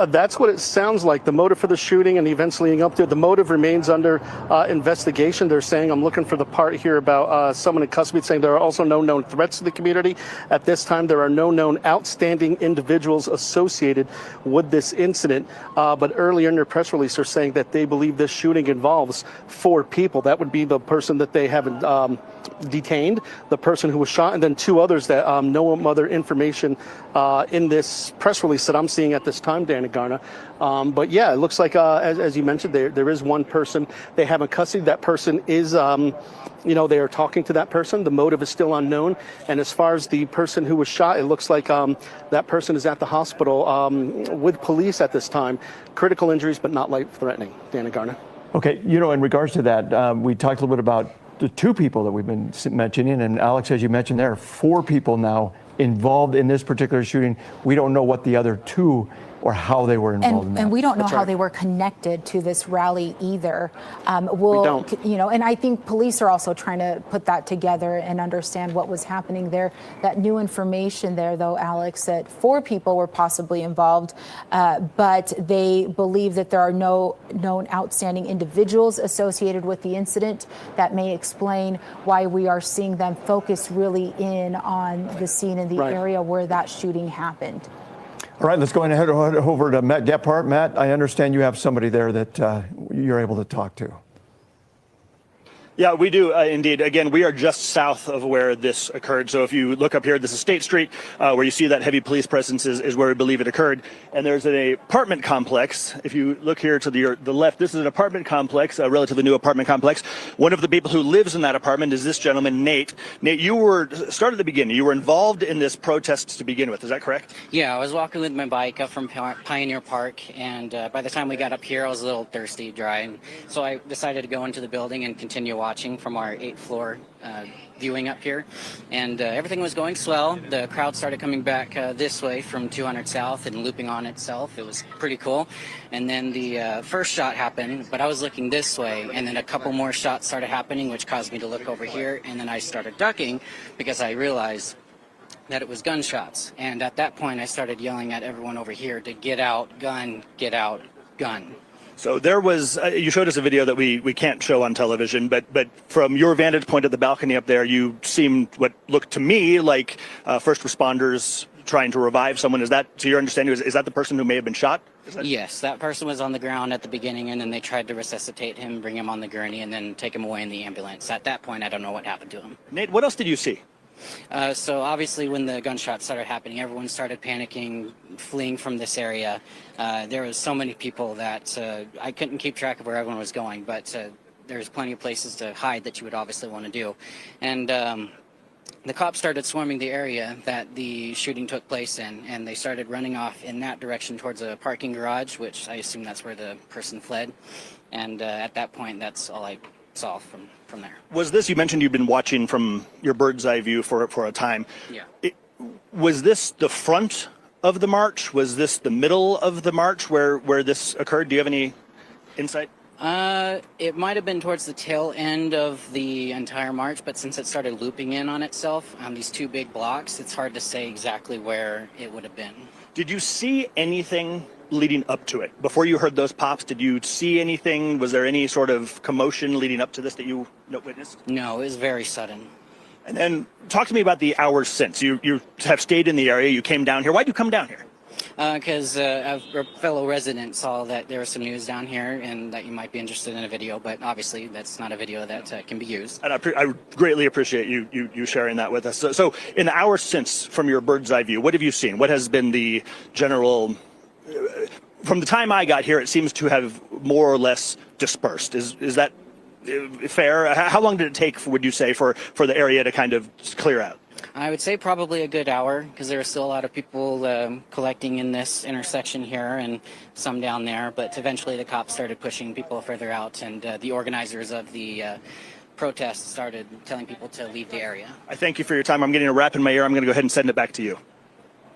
That's what it sounds like. The motive for the shooting and the events leading up to it, the motive remains under investigation. They're saying, I'm looking for the part here about someone in custody, saying there are also no known threats to the community. At this time, there are no known outstanding individuals associated with this incident. But earlier in their press release, they're saying that they believe this shooting involves 4 people. That would be the person that they haven't detained, the person who was shot, and then 2 others that no other information in this press release that I'm seeing at this time, Dan and Garner. But yeah, it looks like, as you mentioned, there is one person they have in custody. That person is, they are talking to that person. The motive is still unknown. And as far as the person who was shot, it looks like that person is at the hospital with police at this time. Critical injuries, but not life-threatening. Dan and Garner. Okay, in regards to that, we talked a little bit about the 2 people that we've been mentioning, and Alex, as you mentioned, there are 4 people now involved in this particular shooting. We don't know what the other 2 or how they were involved in that. And we don't know how they were connected to this rally either. We don't. And I think police are also trying to put that together and understand what was happening there. That new information there, though, Alex, that 4 people were possibly involved, but they believe that there are no known outstanding individuals associated with the incident. That may explain why we are seeing them focus really in on the scene in the area where that shooting happened. All right, let's go ahead and head over to Matt Gephardt. Matt, I understand you have somebody there that you're able to talk to. Yeah, we do indeed. Again, we are just south of where this occurred. So if you look up here, this is State Street, where you see that heavy police presence is where we believe it occurred. And there's an apartment complex. If you look here to the left, this is an apartment complex, a relatively new apartment complex. One of the people who lives in that apartment is this gentleman, Nate. Nate, you were started at the beginning. You were involved in this protest to begin with. Is that correct? Yeah, I was walking with my bike up from Pioneer Park, and by the time we got up here, I was a little thirsty, dry, and so I decided to go into the building and continue watching from our 8th floor viewing up here, and everything was going swell. The crowd started coming back this way from 200 South and looping on itself. It was pretty cool. And then the first shot happened, but I was looking this way, and then a couple more shots started happening, which caused me to look over here, and then I started ducking because I realized that it was gunshots. And at that point, I started yelling at everyone over here to get out, gun, gun. So there was, you showed us a video that we can't show on television, but from your vantage point at the balcony up there, you seemed what looked to me like first responders trying to revive someone. Is that, to your understanding, is that the person who may have been shot? Yes, that person was on the ground at the beginning, and then they tried to resuscitate him, bring him on the gurney, and then take him away in the ambulance. At that point, I don't know what happened to him. Nate, what else did you see? So obviously when the gunshots started happening, everyone started panicking, fleeing from this area. There was so many people that I couldn't keep track of where everyone was going, but there's plenty of places to hide that you would obviously want to do. And the cops started swarming the area that the shooting took place in, and they started running off in that direction towards a parking garage, which I assume that's where the person fled. And at that point, that's all I saw from there. Was this, you mentioned you've been watching from your bird's eye view for a time. Yeah. Was this the front of the march? Was this the middle of the march where this occurred? Do you have any insight? It might have been towards the tail end of the entire march, but since it started looping in on itself on these 2 big blocks, it's hard to say exactly where it would have been. Did you see anything leading up to it? Before you heard those pops, did you see anything? Was there any sort of commotion leading up to this that you witnessed? No, it was very sudden. And then talk to me about the hours since. You have stayed in the area, you came down here. Why'd you come down here? Because a fellow resident saw that there was some news down here and that you might be interested in a video, but obviously that's not a video that can be used. And I greatly appreciate you sharing that with us. So in the hours since, from your bird's eye view, what have you seen? What has been the general... From the time I got here, it seems to have more or less dispersed. Is that fair? How long did it take, would you say, for the area to kind of clear out? I would say probably a good hour because there are still a lot of people collecting in this intersection here and some down there. But eventually the cops started pushing people further out, and the organizers of the protest started telling people to leave the area. I thank you for your time. I'm getting a rap in my ear. I'm going to go ahead and send it back to you.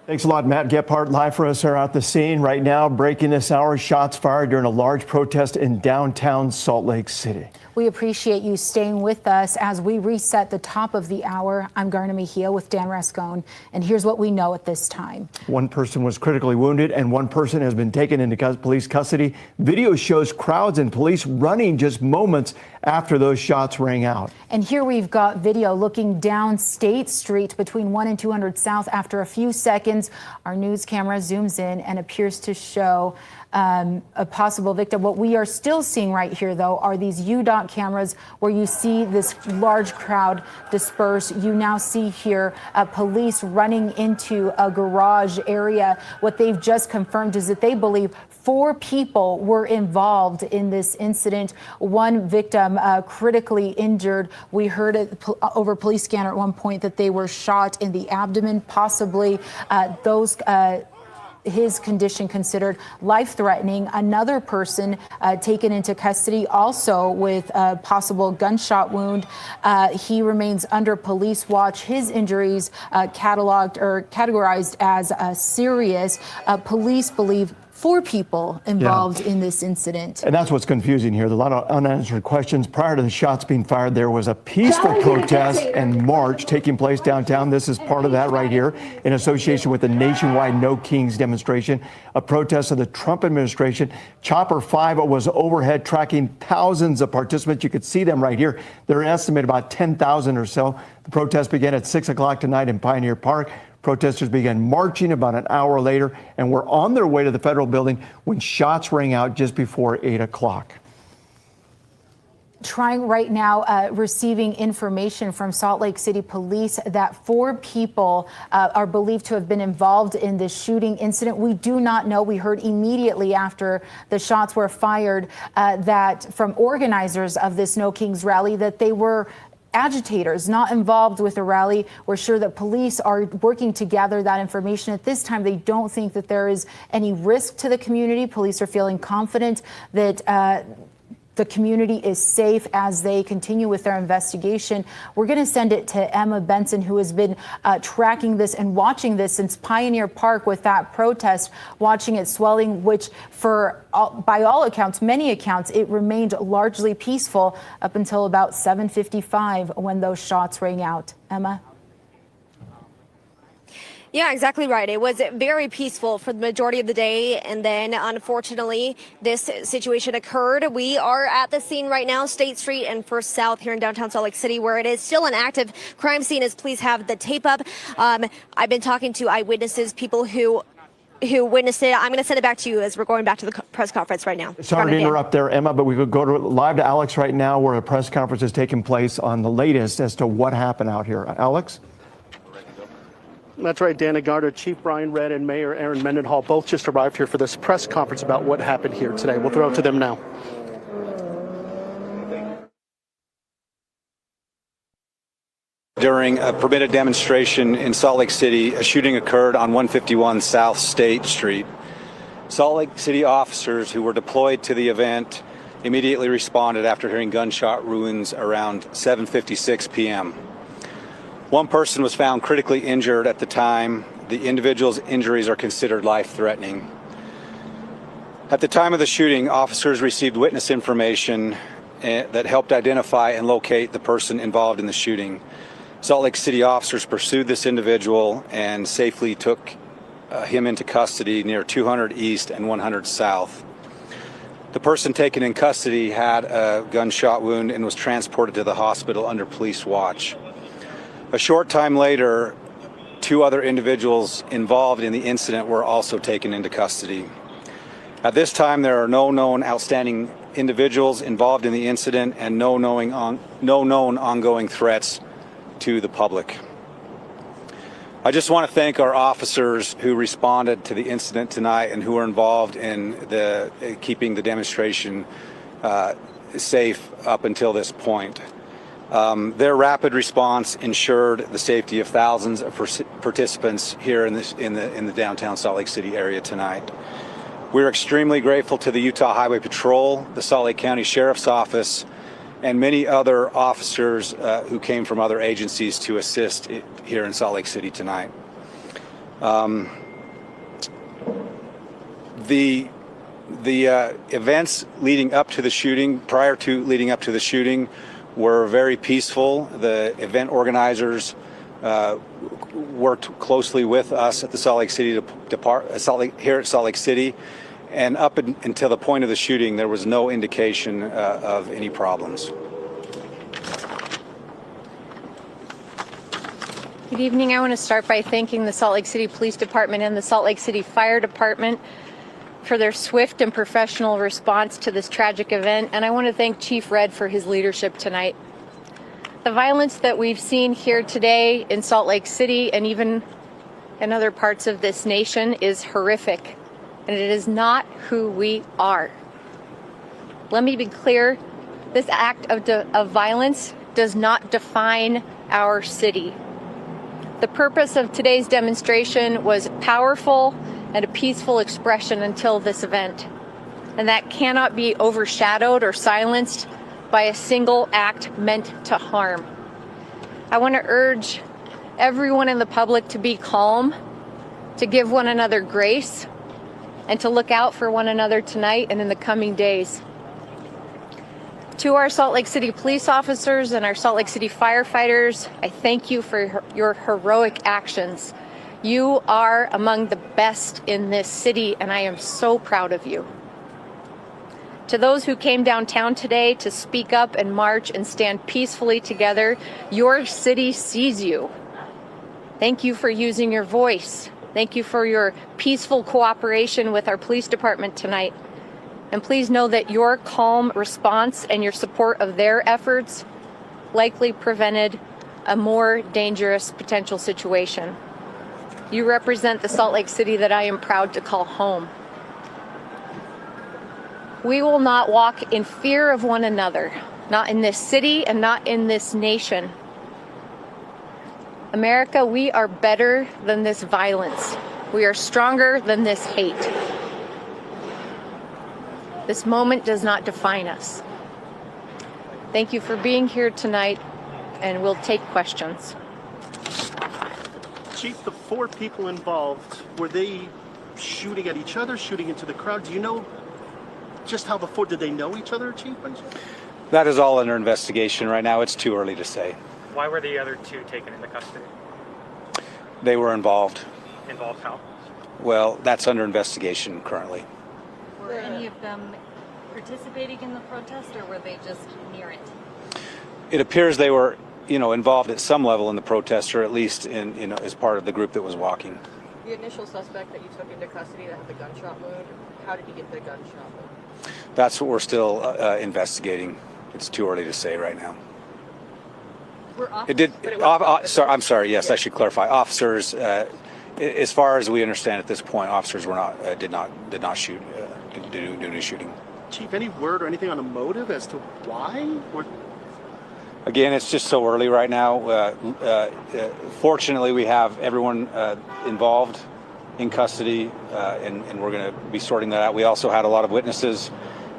Thanks a lot, Matt Gephardt, live for us here at the scene right now. Breaking this hour, shots fired during a large protest in downtown Salt Lake City. We appreciate you staying with us as we reset the top of the hour. I'm Garna Mejia with Dan Rascone, and here's what we know at this time. One person was critically wounded and one person has been taken into police custody. Video shows crowds and police running just moments after those shots rang out. And here we've got video looking down State Street between 1 and 200 South. After a few seconds, our news camera zooms in and appears to show a possible victim. What we are still seeing right here, though, are these UDOT cameras where you see this large crowd disperse. You now see here police running into a garage area. What they've just confirmed is that they believe 4 people were involved in this incident. One victim critically injured. We heard it over police scanner at one point that they were shot in the abdomen, possibly his condition considered life-threatening. Another person taken into custody also with a possible gunshot wound. He remains under police watch. His injuries categorized as serious. Police believe 4 people involved in this incident. And that's what's confusing here. There's a lot of unanswered questions. Prior to the shots being fired, there was a peaceful protest and march taking place downtown. This is part of that right here in association with the nationwide No Kings demonstration, a protest of the Trump administration. Chopper 5 was overhead tracking thousands of participants. You could see them right here. They're an estimate about 10,000 or so. The protest began at 6 o'clock tonight in Pioneer Park. Protesters began marching about an hour later and were on their way to the federal building when shots rang out just before 8 o'clock. Trying right now, receiving information from Salt Lake City Police that 4 people are believed to have been involved in this shooting incident. We do not know. We heard immediately after the shots were fired that from organizers of this No Kings rally that they were agitators not involved with the rally. We're sure that police are working to gather that information. At this time, they don't think that there is any risk to the community. Police are feeling confident that the community is safe as they continue with their investigation. We're going to send it to Emma Benson, who has been tracking this and watching this since Pioneer Park with that protest, watching it swelling, which by all accounts, many accounts, it remained largely peaceful up until about 7:55 when those shots rang out. Emma? Yeah, exactly right. It was very peaceful for the majority of the day. And then, unfortunately, this situation occurred. We are at the scene right now, State Street and First South here in downtown Salt Lake City, where it is still an active crime scene as police have the tape up. I've been talking to eyewitnesses, people who witnessed it. I'm going to send it back to you as we're going back to the press conference right now. Sorry to interrupt there, Emma, but we could go live to Alex right now where a press conference is taking place on the latest as to what happened out here. Alex? That's right, Dana Garner, Chief Brian Redd, and Mayor Aaron Mendenhall both just arrived here for this press conference about what happened here today. We'll throw it to them now. During a permitted demonstration in Salt Lake City, a shooting occurred on 151 South State Street. Salt Lake City officers who were deployed to the event immediately responded after hearing gunshot wounds around 7:56 p.m. One person was found critically injured at the time. The individual's injuries are considered life-threatening. At the time of the shooting, officers received witness information that helped identify and locate the person involved in the shooting. Salt Lake City officers pursued this individual and safely took him into custody near 200 East and 100 South. The person taken in custody had a gunshot wound and was transported to the hospital under police watch. A short time later, 2 other individuals involved in the incident were also taken into custody. At this time, there are no known outstanding individuals involved in the incident and no known ongoing threats to the public. I just want to thank our officers who responded to the incident tonight and who are involved in keeping the demonstration safe up until this point. Their rapid response ensured the safety of thousands of participants here in the downtown Salt Lake City area tonight. We're extremely grateful to the Utah Highway Patrol, the Salt Lake County Sheriff's Office, and many other officers who came from other agencies to assist here in Salt Lake City tonight. The events leading up to the shooting, leading up to the shooting, were very peaceful. The event organizers worked closely with us at the Salt Lake City here at Salt Lake City, and up until the point of the shooting, there was no indication of any problems. Good evening. I want to start by thanking the Salt Lake City Police Department and the Salt Lake City Fire Department for their swift and professional response to this tragic event, and I want to thank Chief Red for his leadership tonight. The violence that we've seen here today in Salt Lake City and even in other parts of this nation is horrific, and it is not who we are. Let me be clear, this act of violence does not define our city. The purpose of today's demonstration was powerful and a peaceful expression until this event, and that cannot be overshadowed or silenced by a single act meant to harm. I want to urge everyone in the public to be calm, to give one another grace, and to look out for one another tonight and in the coming days. To our Salt Lake City police officers and our Salt Lake City firefighters, I thank you for your heroic actions. You are among the best in this city, and I am so proud of you. To those who came downtown today to speak up and march and stand peacefully together, your city sees you. Thank you for using your voice. Thank you for your peaceful cooperation with our police department tonight. And please know that your calm response and your support of their efforts likely prevented a more dangerous potential situation. You represent the Salt Lake City that I am proud to call home. We will not walk in fear of one another, not in this city and not in this nation. America, we are better than this violence. We are stronger than this hate. This moment does not define us. Thank you for being here tonight, and we'll take questions. Chief, the 4 people involved, were they shooting at each other, shooting into the crowd? Do you know just how did they know each other, Chief? That is all under investigation right now. It's too early to say. Why were the other 2 taken into custody? They were involved. Involved how? Well, that's under investigation currently. Were any of them participating in the protest, or were they just near it? It appears they were, involved at some level in the protest, or at least as part of the group that was walking. The initial suspect that you took into custody that had the gunshot wound, how did he get the gunshot wound? That's what we're still investigating. It's too early to say right now. I'm sorry. Yes, I should clarify. Officers, as far as we understand at this point, officers did not shoot, do any shooting. Chief, any word or anything on a motive as to why? Again, it's just so early right now. Fortunately, we have everyone involved in custody, and we're going to be sorting that out. We also had a lot of witnesses,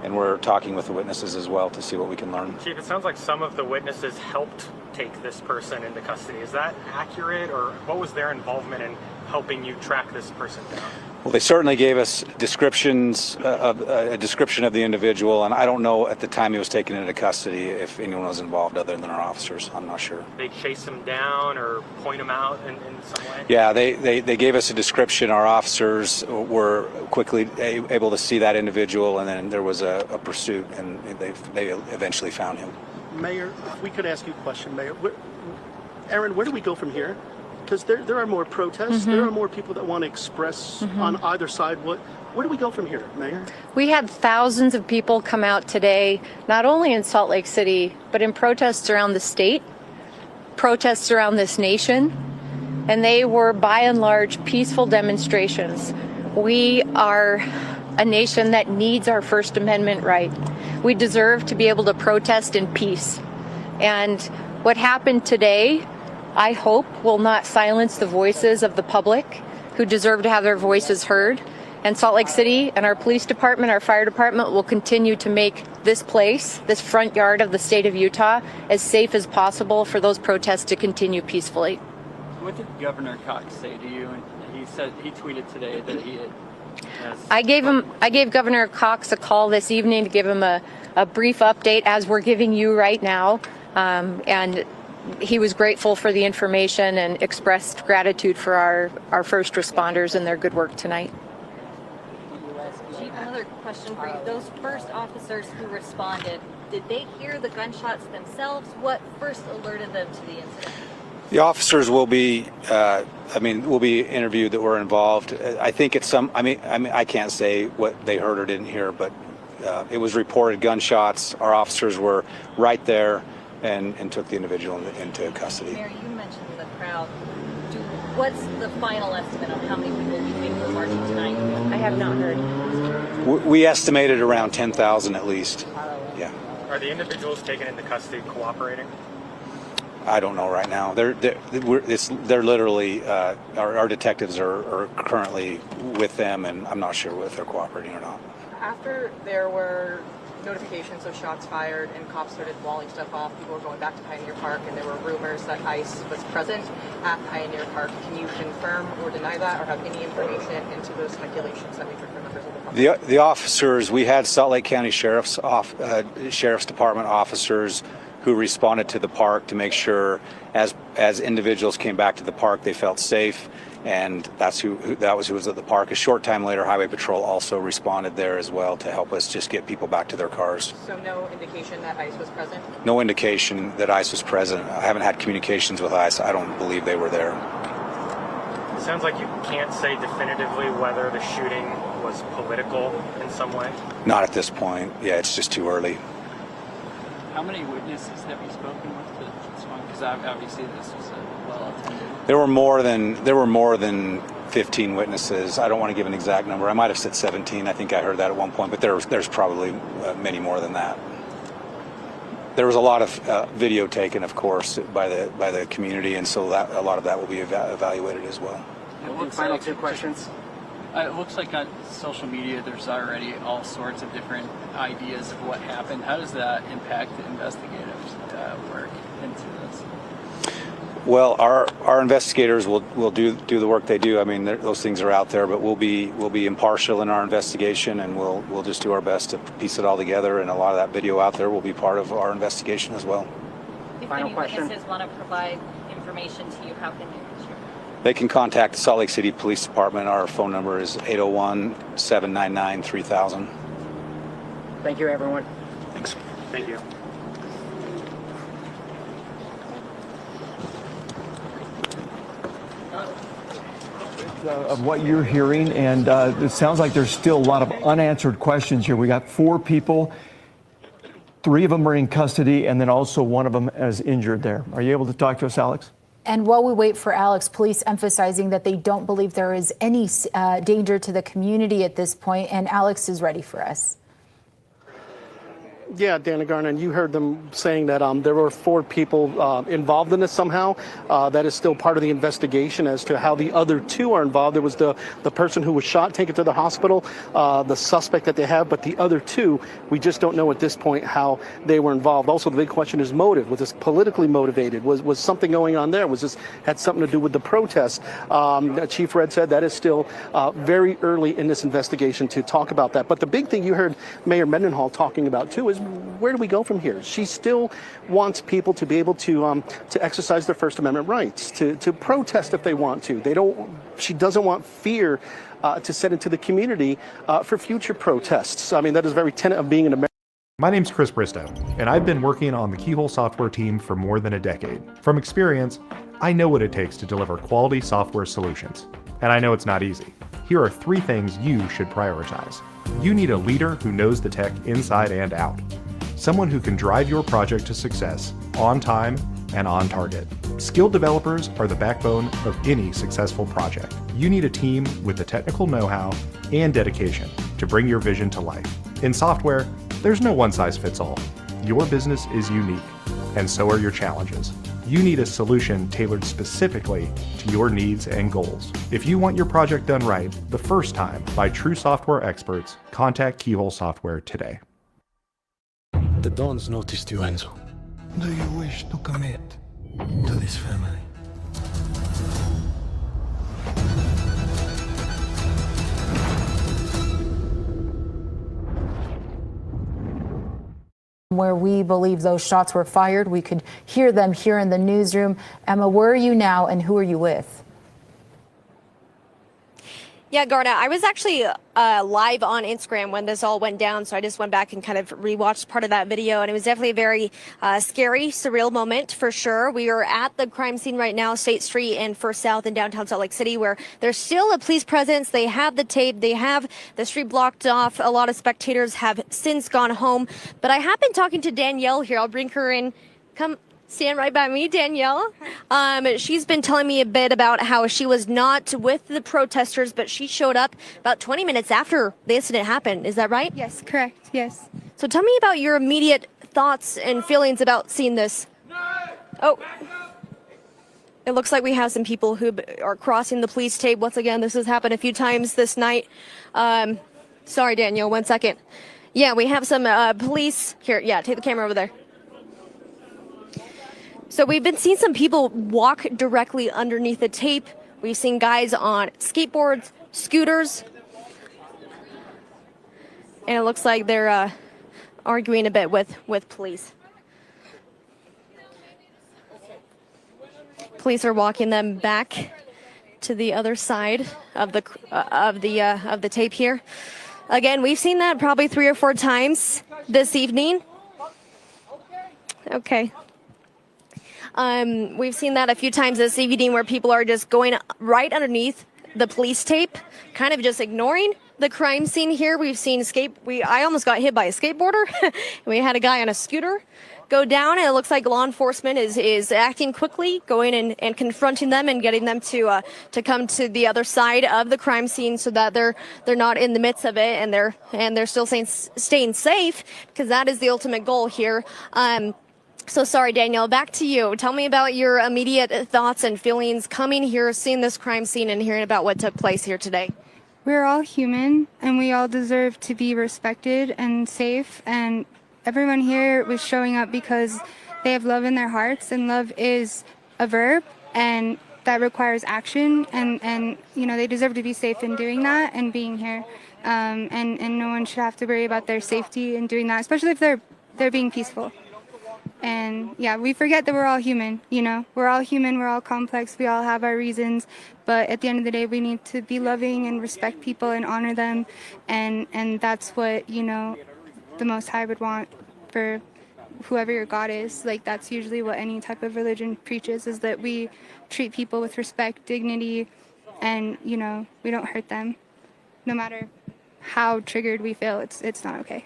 and we're talking with the witnesses as well to see what we can learn. Chief, it sounds like some of the witnesses helped take this person into custody. Is that accurate, or what was their involvement in helping you track this person down? Well, they certainly gave us descriptions of a description of the individual, and I don't know at the time he was taken into custody if anyone was involved other than our officers. I'm not sure. They chase him down or point him out in some way? Yeah, they gave us a description. Our officers were quickly able to see that individual, and then there was a pursuit, and they eventually found him. Mayor, if we could ask you a question, Mayor. Aaron, where do we go from here? Because there are more protests. Mm-hmm. There are more people that want to express on either side. Where do we go from here, Mayor? We had thousands of people come out today, not only in Salt Lake City, but in protests around the state, protests around this nation, and they were by and large peaceful demonstrations. We are a nation that needs our First Amendment right. We deserve to be able to protest in peace. And what happened today, I hope, will not silence the voices of the public who deserve to have their voices heard. And Salt Lake City and our police department, our fire department will continue to make this place, this front yard of the state of Utah, as safe as possible for those protests to continue peacefully. What did Governor Cox say to you? And he tweeted today that he had. I gave Governor Cox a call this evening to give him a brief update as we're giving you right now. And he was grateful for the information and expressed gratitude for our first responders and their good work tonight. Chief, another question for you. Those first officers who responded, did they hear the gunshots themselves? What first alerted them to the incident? The officers will be, will be interviewed that were involved. I think it's I can't say what they heard or didn't hear, but it was reported gunshots. Our officers were right there and took the individual into custody. Mary, you mentioned the crowd. What's the final estimate on how many people you think were marching tonight? I have not heard. We estimated around 10,000 at least. Yeah. Are the individuals taken into custody cooperating? I don't know right now. They're literally our detectives are currently with them, and I'm not sure if they're cooperating or not. After there were notifications of shots fired and cops started walling stuff off, people were going back to Pioneer Park, and there were rumors that ICE was present at Pioneer Park. Can you confirm or deny that, or have any information into those speculations that we've heard from members of the public? The officers, we had Salt Lake County Sheriff's Department officers who responded to the park to make sure as individuals came back to the park they felt safe, and that was who was at the park. A short time later, Highway Patrol also responded there as well to help us just get people back to their cars. So no indication that ICE was present? No indication that ICE was present. I haven't had communications with ICE. I don't believe they were there. It sounds like you can't say definitively whether the shooting was political in some way. Not at this point. Yeah, it's just too early. How many witnesses have you spoken with to this one? Because obviously this was a well-attended. There were more than 15 witnesses. I don't want to give an exact number. I might have said 17. I think I heard that at one point, but there's probably many more than that. There was a lot of video taken, of course, by the community, and so a lot of that will be evaluated as well. Final two questions. It looks like on social media there's already all sorts of different ideas of what happened. How does that impact the investigators' work into this? Well, our investigators will do the work they do. I mean, those things are out there, but we'll be impartial in our investigation, and we'll just do our best to piece it all together. And a lot of that video out there will be part of our investigation as well. If any witnesses want to provide information to you, how can they? They can contact the Salt Lake City Police Department. Our phone number is 801-799-3000. Thank you, everyone. Thanks. Thank you. Of what you're hearing, and it sounds like there's still a lot of unanswered questions here. We got 4 people, 3 of them are in custody, and then also one of them is injured there. Are you able to talk to us, Alex? And while we wait for Alex, police emphasizing that they don't believe there is any danger to the community at this point, and Alex is ready for us. Yeah, Dana Garner, and you heard them saying that there were 4 people involved in this somehow. That is still part of the investigation as to how the other 2 are involved. There was the person who was shot, taken to the hospital, the suspect that they have, but the other 2, we just don't know at this point how they were involved. Also, the big question is motive. Was this politically motivated? Was something going on there? Was this had something to do with the protest? Chief Red said that is still very early in this investigation to talk about that. But the big thing you heard Mayor Mendenhall talking about too is, where do we go from here? She still wants people to be able to exercise their First Amendment rights, to protest if they want to. She doesn't want fear to set into the community for future protests. I mean, that is very tenet of being an American. My name's Chris Bristow, and I've been working on the Keyhole software team for more than a decade. From experience, I know what it takes to deliver quality software solutions, and I know it's not easy. Here are 3 things you should prioritize. You need a leader who knows the tech inside and out. Someone who can drive your project to success on time and on target. Skilled developers are the backbone of any successful project. You need a team with the technical know-how and dedication to bring your vision to life. In software, there's no one-size-fits-all. Your business is unique, and so are your challenges. You need a solution tailored specifically to your needs and goals. If you want your project done right the first time by true software experts, contact Keyhole Software today. The Dons noticed you, Enzo. Do you wish to commit to this family? Where we believe those shots were fired, we could hear them here in the newsroom. Emma, where are you now and who are you with? Yeah, Garna, I was actually live on Instagram when this all went down, so I just went back and kind of rewatched part of that video, and it was definitely a very scary, surreal moment for sure. We are at the crime scene right now, State Street and First South in downtown Salt Lake City, where there's still a police presence. They have the tape. They have the street blocked off. A lot of spectators have since gone home, but I have been talking to Danielle here. I'll bring her in. Come stand right by me, Danielle. She's been telling me a bit about how she was not with the protesters, but she showed up about 20 minutes after the incident happened. Is that right? Yes, correct. Yes. So tell me about your immediate thoughts and feelings about seeing this. Oh, it looks like we have some people who are crossing the police tape. Once again, this has happened a few times this night. Sorry, Danielle, 1 second. Yeah, we have some police here. Yeah, take the camera over there. So we've been seeing some people walk directly underneath the tape. We've seen guys on skateboards, scooters, and it looks like they're arguing a bit with police. Police are walking them back to the other side of the tape here. Again, we've seen that probably 3 or 4 times this evening. Okay. We've seen that a few times this evening where people are just going right underneath the police tape, kind of just ignoring the crime scene here. We've seen I almost got hit by a skateboarder. We had a guy on a scooter go down, and it looks like law enforcement is acting quickly, going and confronting them and getting them to come to the other side of the crime scene so that they're not in the midst of it, and they're still staying safe, because that is the ultimate goal here. So sorry, Danielle, back to you. Tell me about your immediate thoughts and feelings coming here, seeing this crime scene and hearing about what took place here today. We're all human and we all deserve to be respected and safe, and everyone here was showing up because they have love in their hearts, and love is a verb and that requires action, and you know, they deserve to be safe in doing that and being here, and no one should have to worry about their safety in doing that, especially if they're being peaceful. And yeah, we forget that we're all human, you know, we're all human, we're all complex, we all have our reasons, but at the end of the day, we need to be loving and respect people and honor them, and that's what, you know, the Most High would want for whoever your God is. Like, that's usually what any type of religion preaches, is that we treat people with respect, dignity, and, you know, we don't hurt them. No matter how triggered we feel, it's not okay.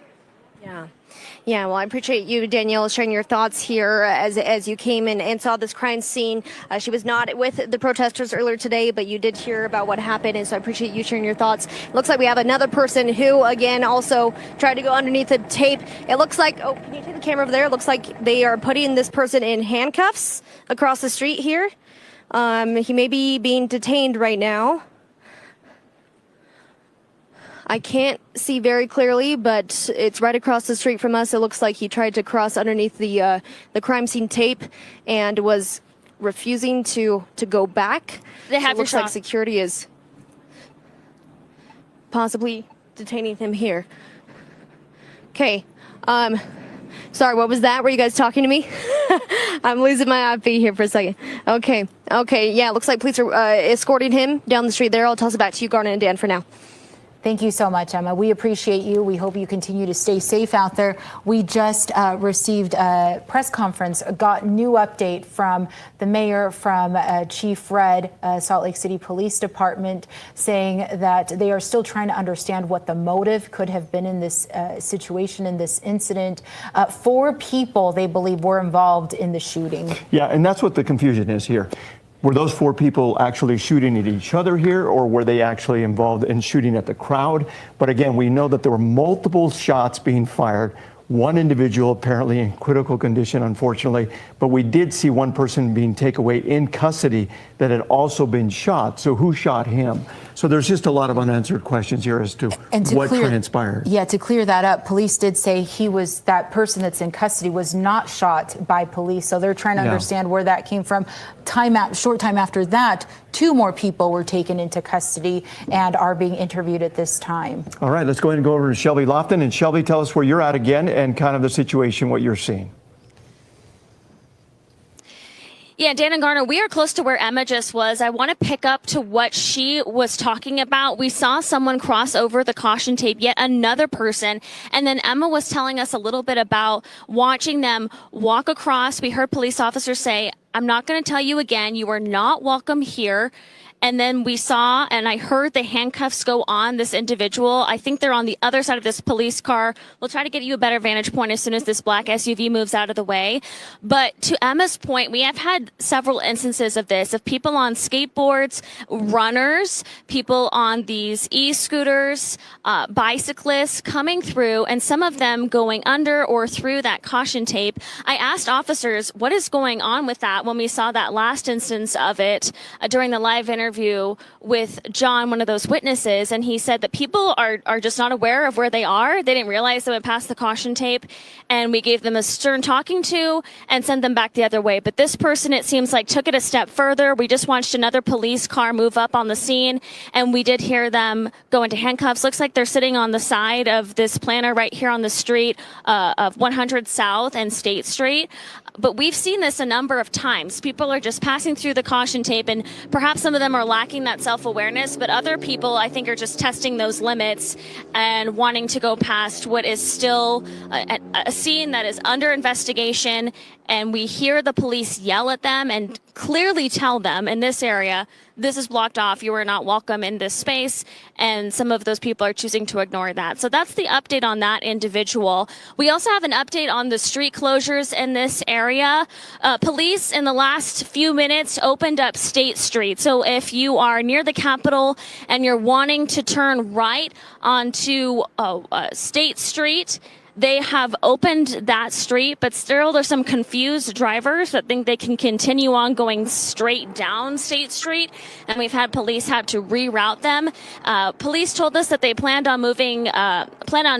Yeah, well, I appreciate you, Danielle, sharing your thoughts here as you came in and saw this crime scene. She was not with the protesters earlier today, but you did hear about what happened, and so I appreciate you sharing your thoughts. Looks like we have another person who, again, also tried to go underneath the tape. It looks like, oh, can you take the camera over there? It looks like they are putting this person in handcuffs across the street here. He may be being detained right now. I can't see very clearly, but it's right across the street from us. It looks like he tried to cross underneath the crime scene tape and was refusing to go back. It looks like security is possibly detaining him here. Okay. Sorry, what was that? Were you guys talking to me? I'm losing my IP here for a second. Okay. Yeah, looks like police are escorting him down the street there. I'll toss it back to you, Garnet and Dan, for now. Thank you so much, Emma. We appreciate you. We hope you continue to stay safe out there. We just received a press conference, got new update from the mayor, from Chief Red, Salt Lake City Police Department, saying that they are still trying to understand what the motive could have been in this situation, in this incident. 4 people, they believe, were involved in the shooting. Yeah, and that's what the confusion is here. Were those 4 people actually shooting at each other here, or were they actually involved in shooting at the crowd? But again, we know that there were multiple shots being fired. one individual apparently in critical condition, unfortunately, but we did see one person being taken away in custody that had also been shot. So who shot him? So there's just a lot of unanswered questions here as to what transpired. Yeah, to clear that up, police did say that person that's in custody was not shot by police. So they're trying to understand where that came from. Short time after that, 2 more people were taken into custody and are being interviewed at this time. All right, let's go ahead and go over to Shelby Lofton. And Shelby, tell us where you're at again and kind of the situation, what you're seeing. Yeah, Dan and Garner, we are close to where Emma just was. I want to pick up to what she was talking about. We saw someone cross over the caution tape, yet another person. And then Emma was telling us a little bit about watching them walk across. We heard police officers say, "I'm not going to tell you again, you are not welcome here." And then we saw, and I heard the handcuffs go on this individual. I think they're on the other side of this police car. We'll try to get you a better vantage point as soon as this black SUV moves out of the way. But to Emma's point, we have had several instances of this, of people on skateboards, runners, people on these e-scooters, bicyclists coming through, and some of them going under or through that caution tape. I asked officers, what is going on with that when we saw that last instance of it during the live interview with John, one of those witnesses, and he said that people are just not aware of where they are. They didn't realize they would pass the caution tape, and we gave them a stern talking to and sent them back the other way. But this person, it seems like, took it a step further. We just watched another police car move up on the scene, and we did hear them go into handcuffs. Looks like they're sitting on the side of this planter right here on the street of 100 South and State Street. But we've seen this a number of times. People are just passing through the caution tape, and perhaps some of them are lacking that self-awareness, but other people, I think, are just testing those limits and wanting to go past what is still a scene that is under investigation. And we hear the police yell at them and clearly tell them in this area, this is blocked off, you are not welcome in this space, and some of those people are choosing to ignore that. So that's the update on that individual. We also have an update on the street closures in this area. Police in the last few minutes opened up State Street. So if you are near the Capitol and you're wanting to turn right onto State Street, they have opened that street, but still there's some confused drivers that think they can continue on going straight down State Street, and we've had police have to reroute them. Police told us that they planned on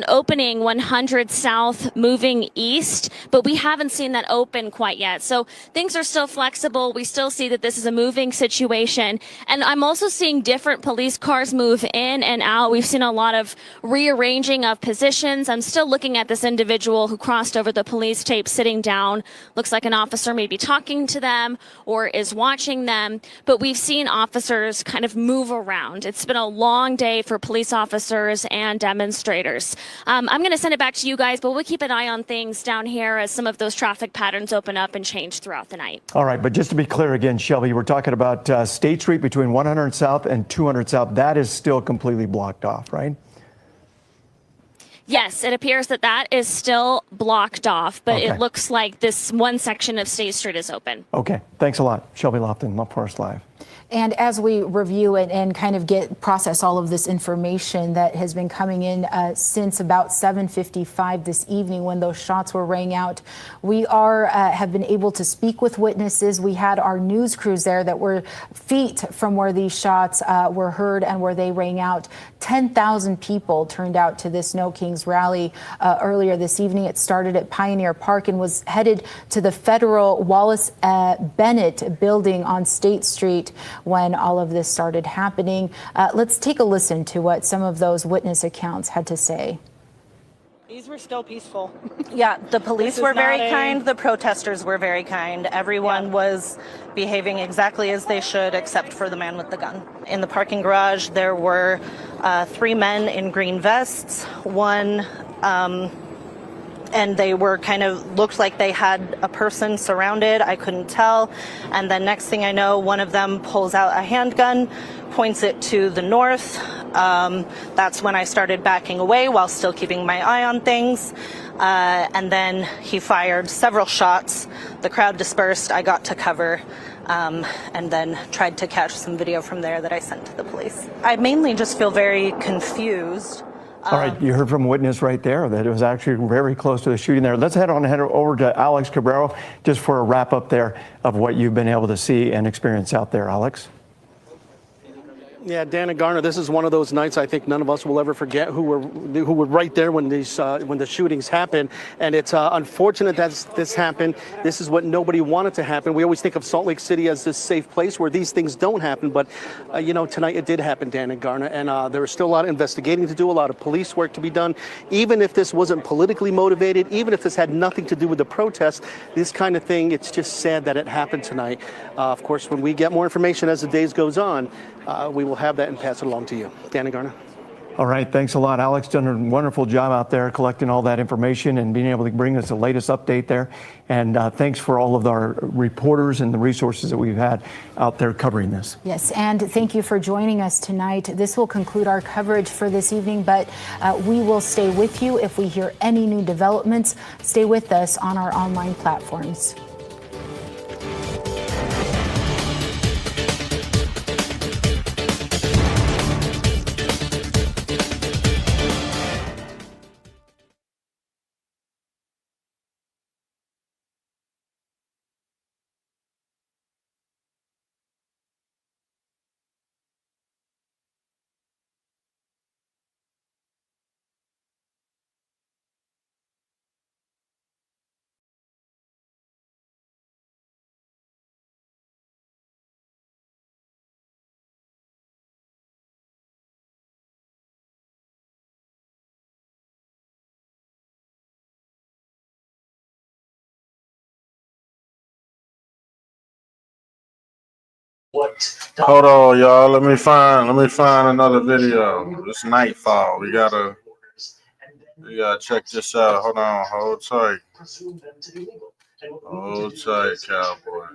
opening 100 South, moving east, but we haven't seen that open quite yet. So things are still flexible. We still see that this is a moving situation, and I'm also seeing different police cars move in and out. We've seen a lot of rearranging of positions. I'm still looking at this individual who crossed over the police tape sitting down. Looks like an officer may be talking to them or is watching them, but we've seen officers kind of move around. It's been a long day for police officers and demonstrators. I'm going to send it back to you guys, but we'll keep an eye on things down here as some of those traffic patterns open up and change throughout the night. All right, but just to be clear again, Shelby, we're talking about State Street between 100 South and 200 South. That is still completely blocked off, right? Yes, it appears that is still blocked off, but it looks like this one section of State Street is open. Okay, thanks a lot. Shelby Lofton, Up Forest Live. And as we review it and kind of process all of this information that has been coming in since about 7:55 this evening when those shots were rang out, we have been able to speak with witnesses. We had our news crews there that were feet from where these shots were heard and where they rang out. 10,000 people turned out to this No Kings rally earlier this evening. It started at Pioneer Park and was headed to the federal Wallace Bennett building on State Street when all of this started happening. Let's take a listen to what some of those witness accounts had to say. These were still peaceful. Yeah, the police were very kind. The protesters were very kind. Everyone was behaving exactly as they should, except for the man with the gun. In the parking garage, there were 3 men in green vests, one and they were looked like they had a person surrounded. I couldn't tell. And then next thing I know, one of them pulls out a handgun, points it to the north. That's when I started backing away while still keeping my eye on things. And then he fired several shots. The crowd dispersed. I got to cover. And then tried to catch some video from there that I sent to the police. I mainly just feel very confused. All right, you heard from a witness right there that it was actually very close to the shooting there. Let's head over to Alex Cabrero just for a wrap up there of what you've been able to see and experience out there, Alex. Yeah, Dana Garner, this is one of those nights I think none of us will ever forget who were right there when the shootings happened. And it's unfortunate that this happened. This is what nobody wanted to happen. We always think of Salt Lake City as this safe place where these things don't happen. But, tonight it did happen, Dana Garner. And there is still a lot of investigating to do, a lot of police work to be done. Even if this wasn't politically motivated, even if this had nothing to do with the protest, this kind of thing, it's just sad that it happened tonight. Of course, when we get more information as the days goes on, we will have that and pass it along to you. Dana Garner. All right, thanks a lot. Alex done a wonderful job out there collecting all that information and being able to bring us the latest update there. And thanks for all of our reporters and the resources that we've had out there covering this. Yes, and thank you for joining us tonight. This will conclude our coverage for this evening, but we will stay with you if we hear any new developments. Stay with us on our online platforms. Hold on, y'all. Let me find another video. It's Nightfall. We gotta check this out. Hold on, hold tight. Hold tight, cowboy.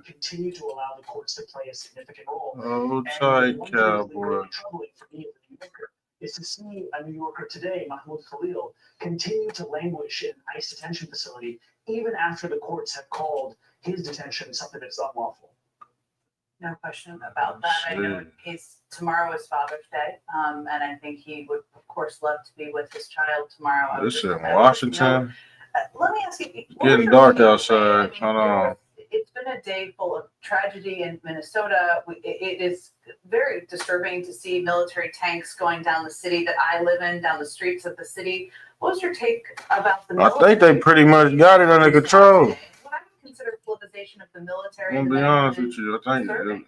Hold tight, cowboy. Is to see a New Yorker today, Mahmoud Khalil, continue to languish in an ICE detention facility even after the courts have called his detention something that's unlawful. No question about that. I know tomorrow is Father's Day, and I think he would, of course, love to be with his child tomorrow. This is in Washington. Let me ask you, It's getting dark outside. Hold on. It's been a day full of tragedy in Minnesota. It is very disturbing to see military tanks going down the city that I live in, down the streets of the city. What was your take about the military? I think they pretty much got it under control. What I would consider politicization of the military. I'm gonna be honest with you. I think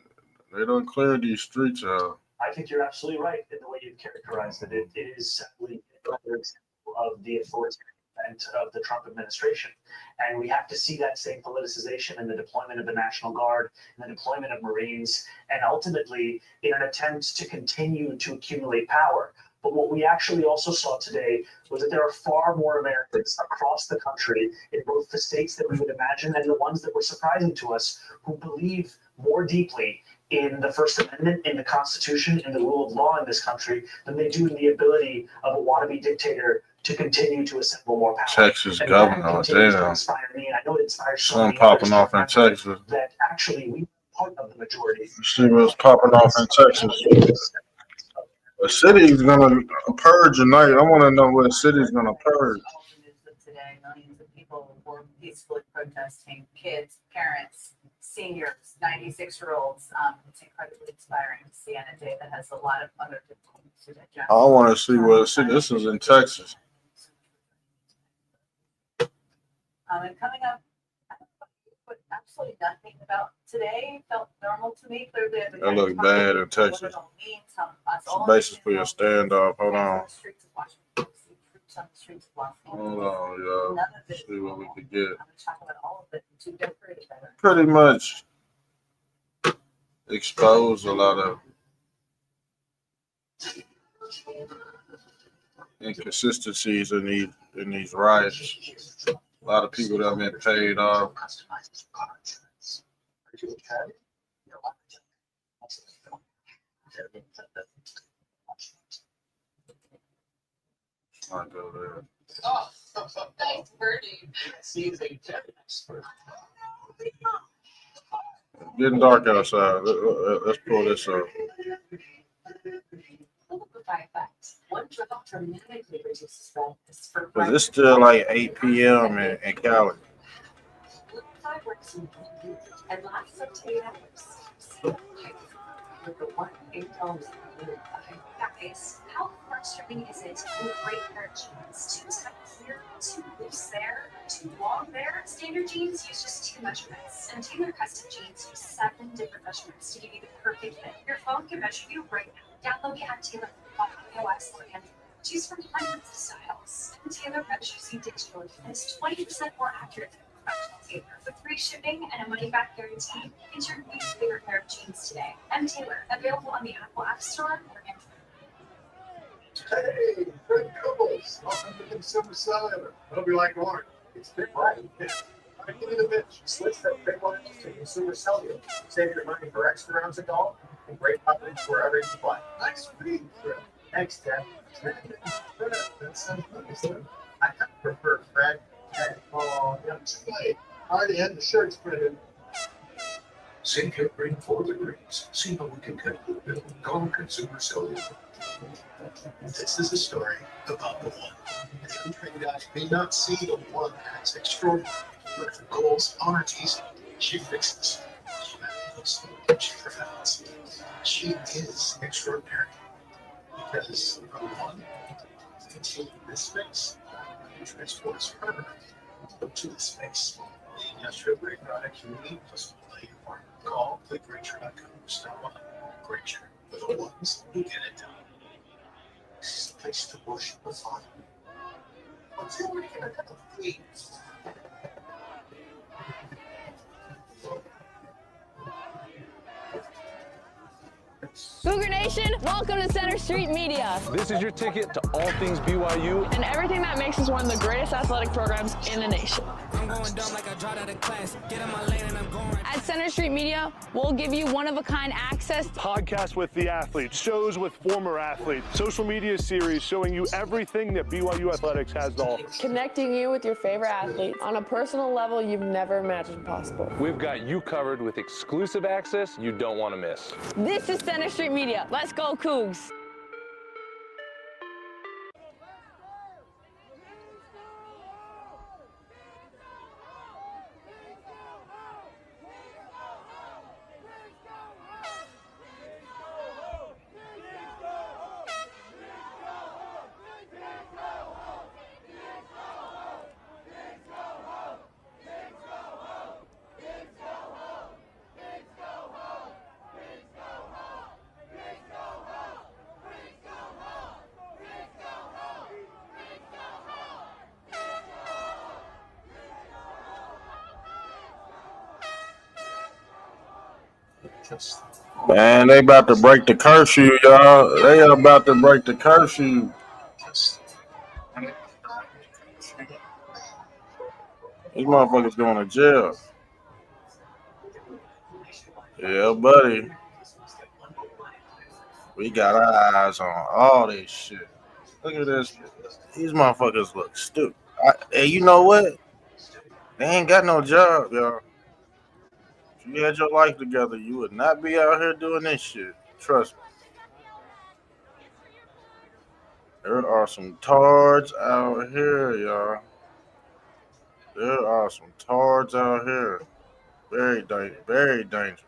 they don't clear these streets out. I think you're absolutely right in the way you characterized it. It is simply another example of the authoritarian of the Trump administration. And we have to see that same politicization in the deployment of the National Guard and the deployment of Marines, and ultimately in an attempt to continue to accumulate power. But what we actually also saw today was that there are far more Americans across the country in both the states that we would imagine and the ones that were surprising to us who believe more deeply in the First Amendment, in the Constitution, in the rule of law in this country than they do in the ability of a wannabe dictator to continue to assemble more power. Texas governor, damn. Inspire me, and I know it inspires Something popping off in Texas. that actually we are part of the majority. See what's popping off in Texas. The city's gonna purge tonight. I want to know what the city's gonna purge. Today, millions of people were peacefully protesting, kids, parents, seniors, 96-year-olds. It's incredibly inspiring to see on a day that has a lot of other difficulties to digest. I want to see what city. This is in Texas. And coming up, I don't know, but absolutely nothing about today felt normal to me. Clearly, That looks bad in Texas. It's basically a standoff. Hold on. Hold on, y'all. Let's see what we could get. Pretty much expose a lot of inconsistencies in these riots. A lot of people that have been paid off. I go there. Oh, thanks, Birdie. Getting dark outside. Let's pull this up. Cause it's still like 8 p.m. in Cali. Guys, how frustrating is it to own a great pair of jeans? Too tight here, too loose there, too long there. Standard jeans use just 2 measurements, and Taylor Custom Jeans use 7 different measurements to give you the perfect fit. Your phone can measure you right now. Download the app Taylor on iOS or Android. Choose from hundreds of styles, and Taylor measures you digitally. It's 20% more accurate than a professional tailor. With free shipping and a money-back guarantee, get your new favorite pair of jeans today. M Taylor, available on the Apple App Store or Android. Hey, good couples. Welcome to Consumer Cellular. Hope you like orange. It's big right. I give you the bitch. Switch that big one to Consumer Cellular. Save your money for extra rounds of golf and great coverage wherever you play. Nice read. Thanks, Dad. That sounds nice. I prefer Fred. Oh, yeah, too late. I already had the shirts printed. Save your brain for the greens. See how we can cut your bill. Call Consumer Cellular. This is a story about the one. The untrained eye may not see the one that's extraordinary, but if the goals aren't easy, she fixes. She manipulates, she prevents. She is extraordinary. Because from one, continue this space, transports her to the space. The industrial grade product you need plus play your part. Call clickgranger.com. Stop by Granger for the ones who get it done. This is the place to worship the Father. What's it we can have, please? Cougar Nation, welcome to Center Street Media. This is your ticket to all things BYU and everything that makes us one of the greatest athletic programs in the nation. I'm going dumb like I dropped out of class. Get in my lane and I'm going. At Center Street Media, we'll give you one-of-a-kind access. Podcasts with the athletes, shows with former athletes, social media series showing you everything that BYU Athletics has to offer. Connecting you with your favorite athletes on a personal level you've never imagined possible. We've got you covered with exclusive access you don't want to miss. This is Center Street Media. Let's go, Cougs. Man, they about to break the curfew, y'all. They are about to break the curfew. These motherfuckers going to jail. Yeah, buddy. We got our eyes on all this shit. Look at this. These motherfuckers look stupid. Hey, you know what? They ain't got no job, y'all. If you had your life together, you would not be out here doing this shit. Trust me. There are some tards out here, y'all. There are some tards out here. Very dangerous.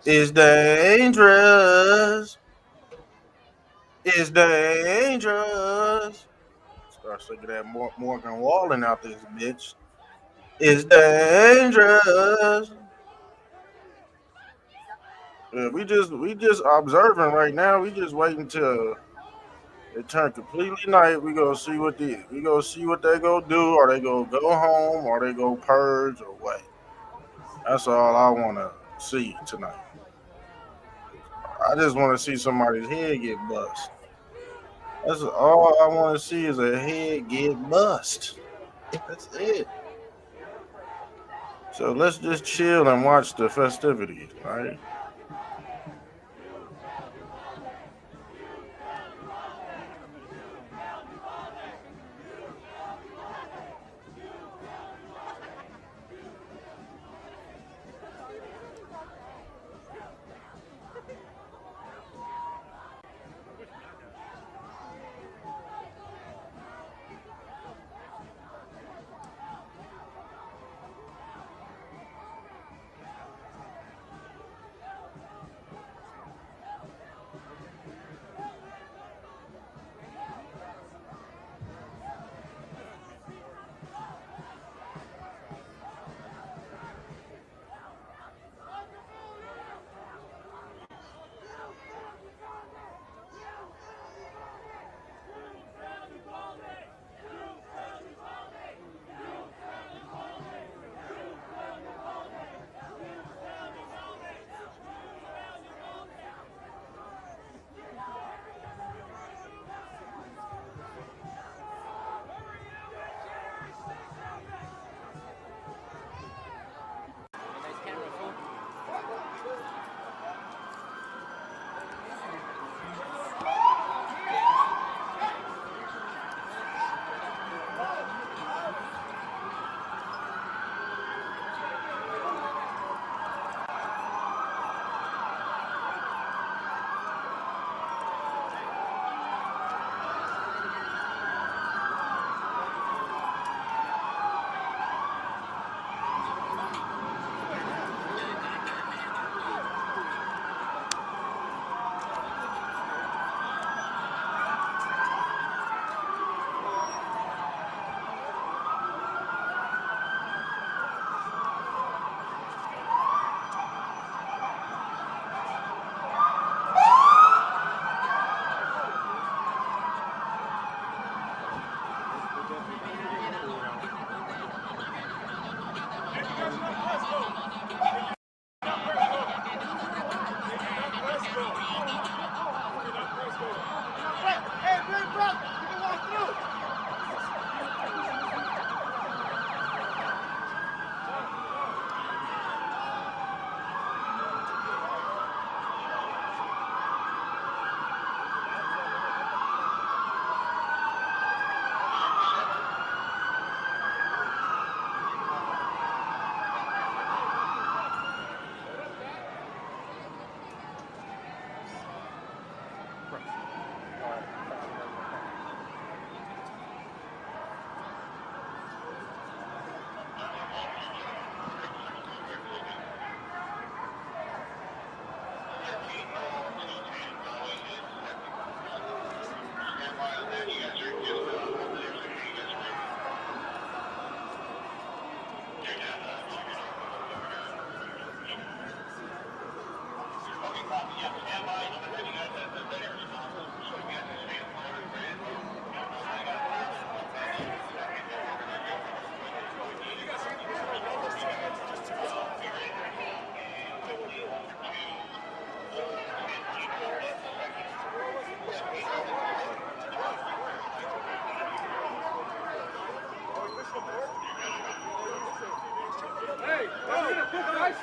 It's dangerous. It's dangerous. Start singing that Morgan Wallen out this bitch. It's dangerous. Yeah, we just observing right now. We just waiting till it turn completely night. We gonna see what they gonna do. Are they gonna go home? Or they gonna purge or what? That's all I wanna see tonight. I just wanna see somebody's head get bust. That's all I wanna see is a head get bust. That's it. So let's just chill and watch the festivities, right?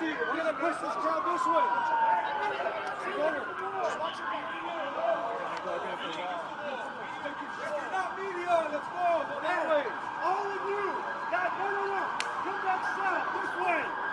We're gonna push this crowd this way. Not media, let's go. That way. All of you. Guys, no. Come back south, this way.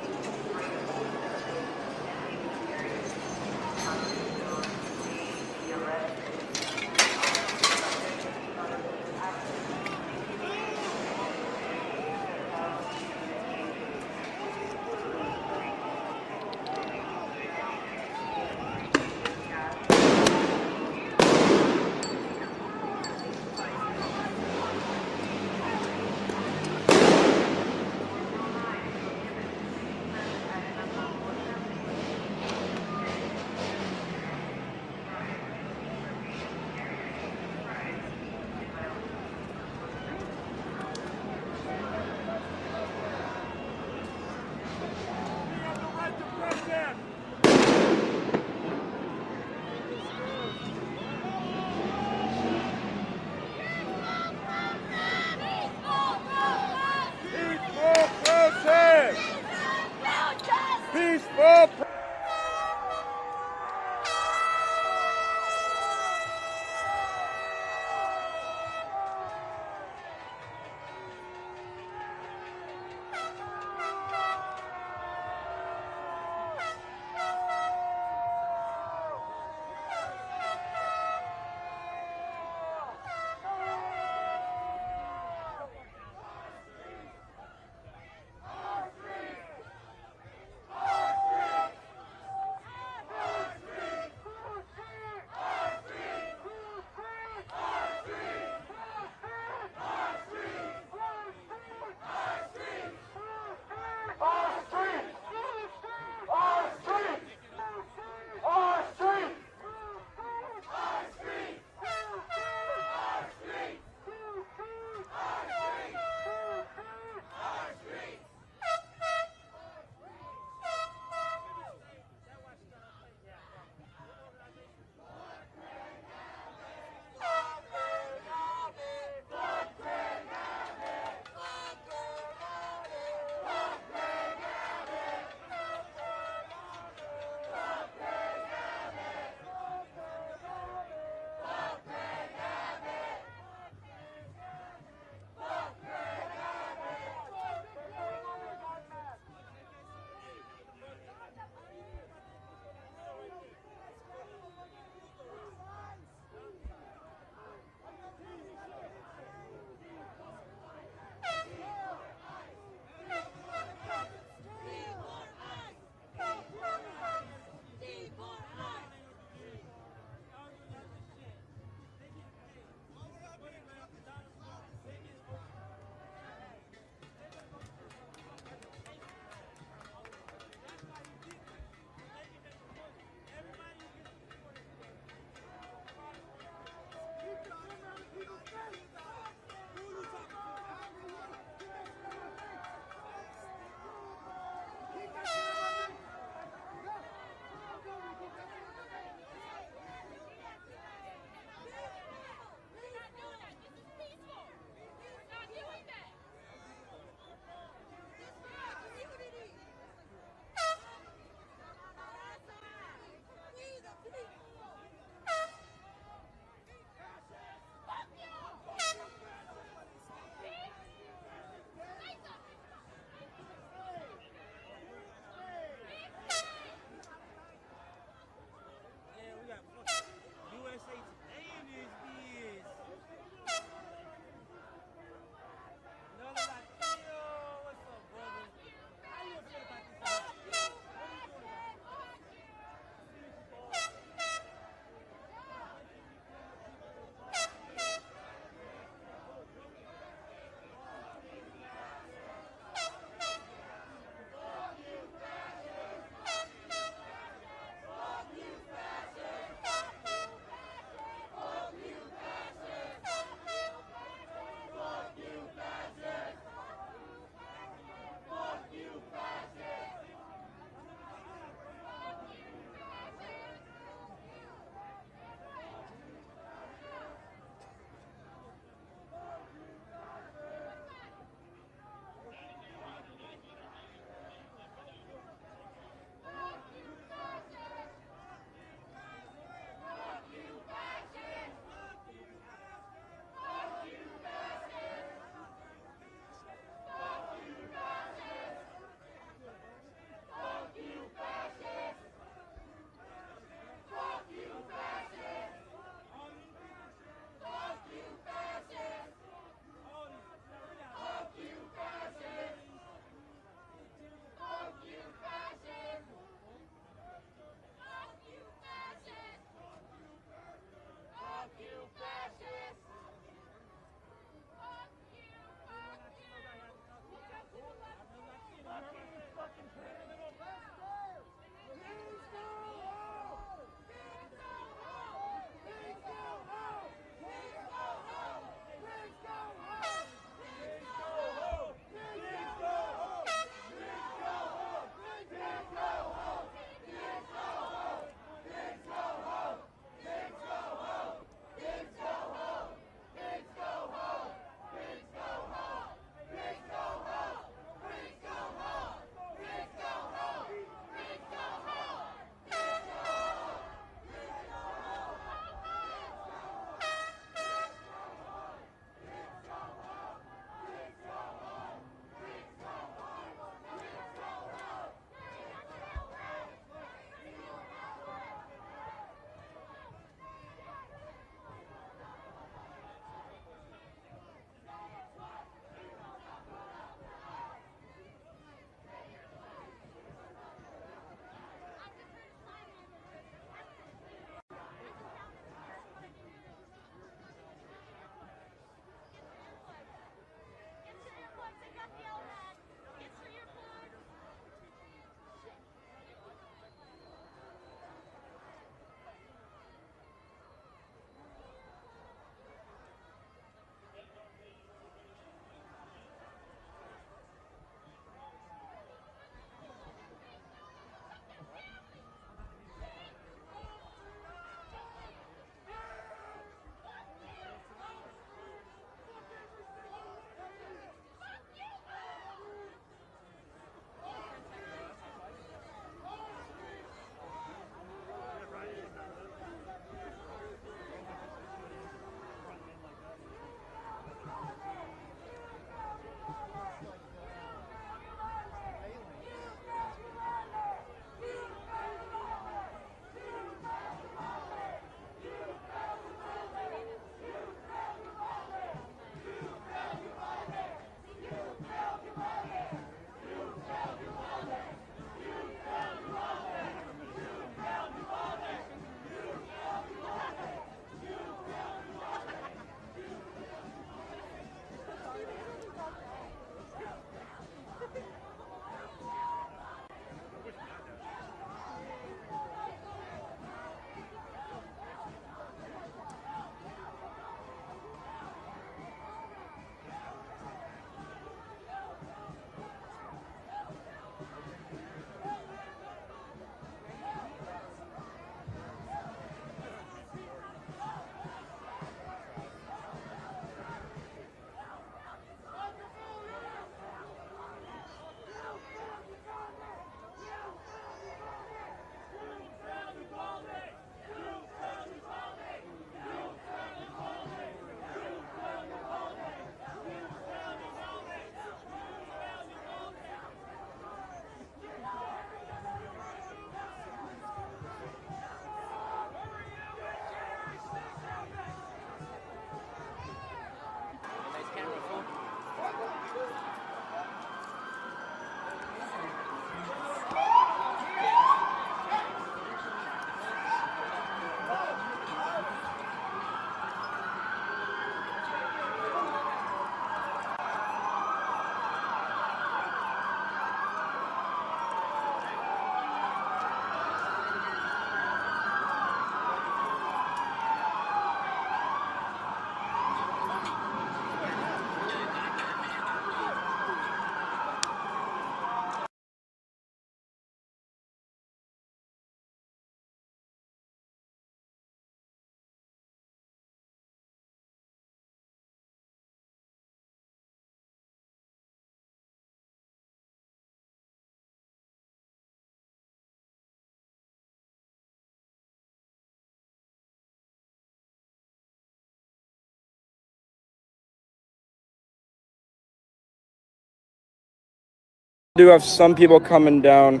do have some people coming down.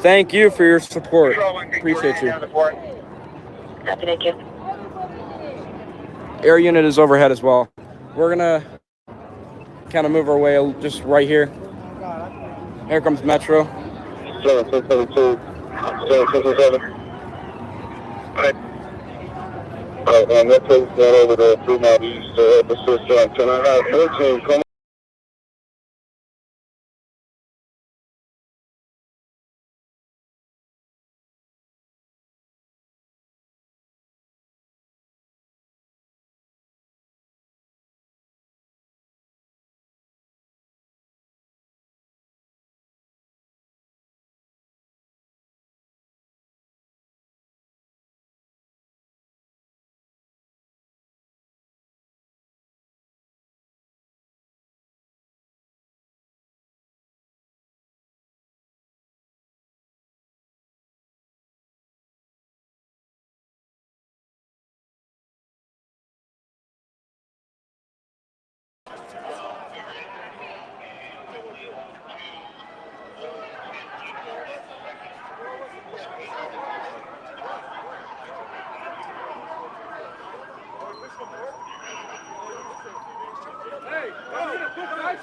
Thank you for your support. Appreciate you. Thank you. Air unit is overhead as well. We're gonna kind of move our way just right here. Here comes Metro. 7672, 7667. Metro's going over to 3 mile east to help assist on 1014. Come on.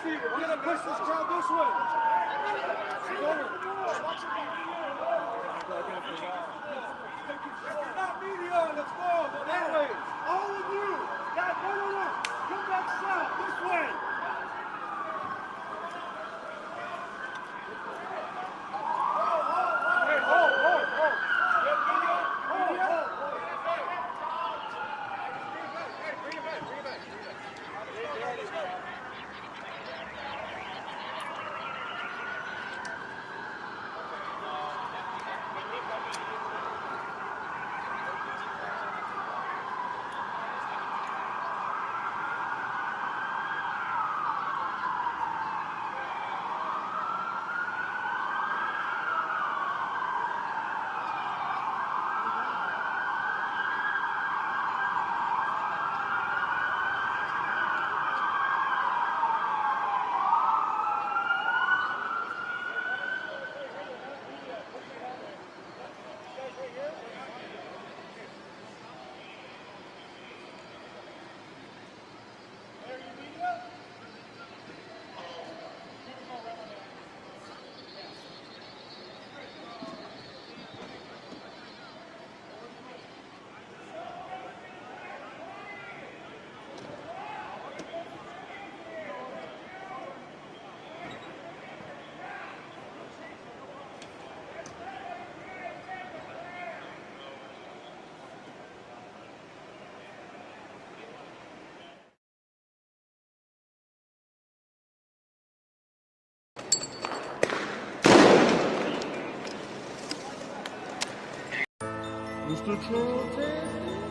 We're gonna push this crowd this way. Not media, let's go. That way. All of you. No. Come back south, this way. Mr. Trump.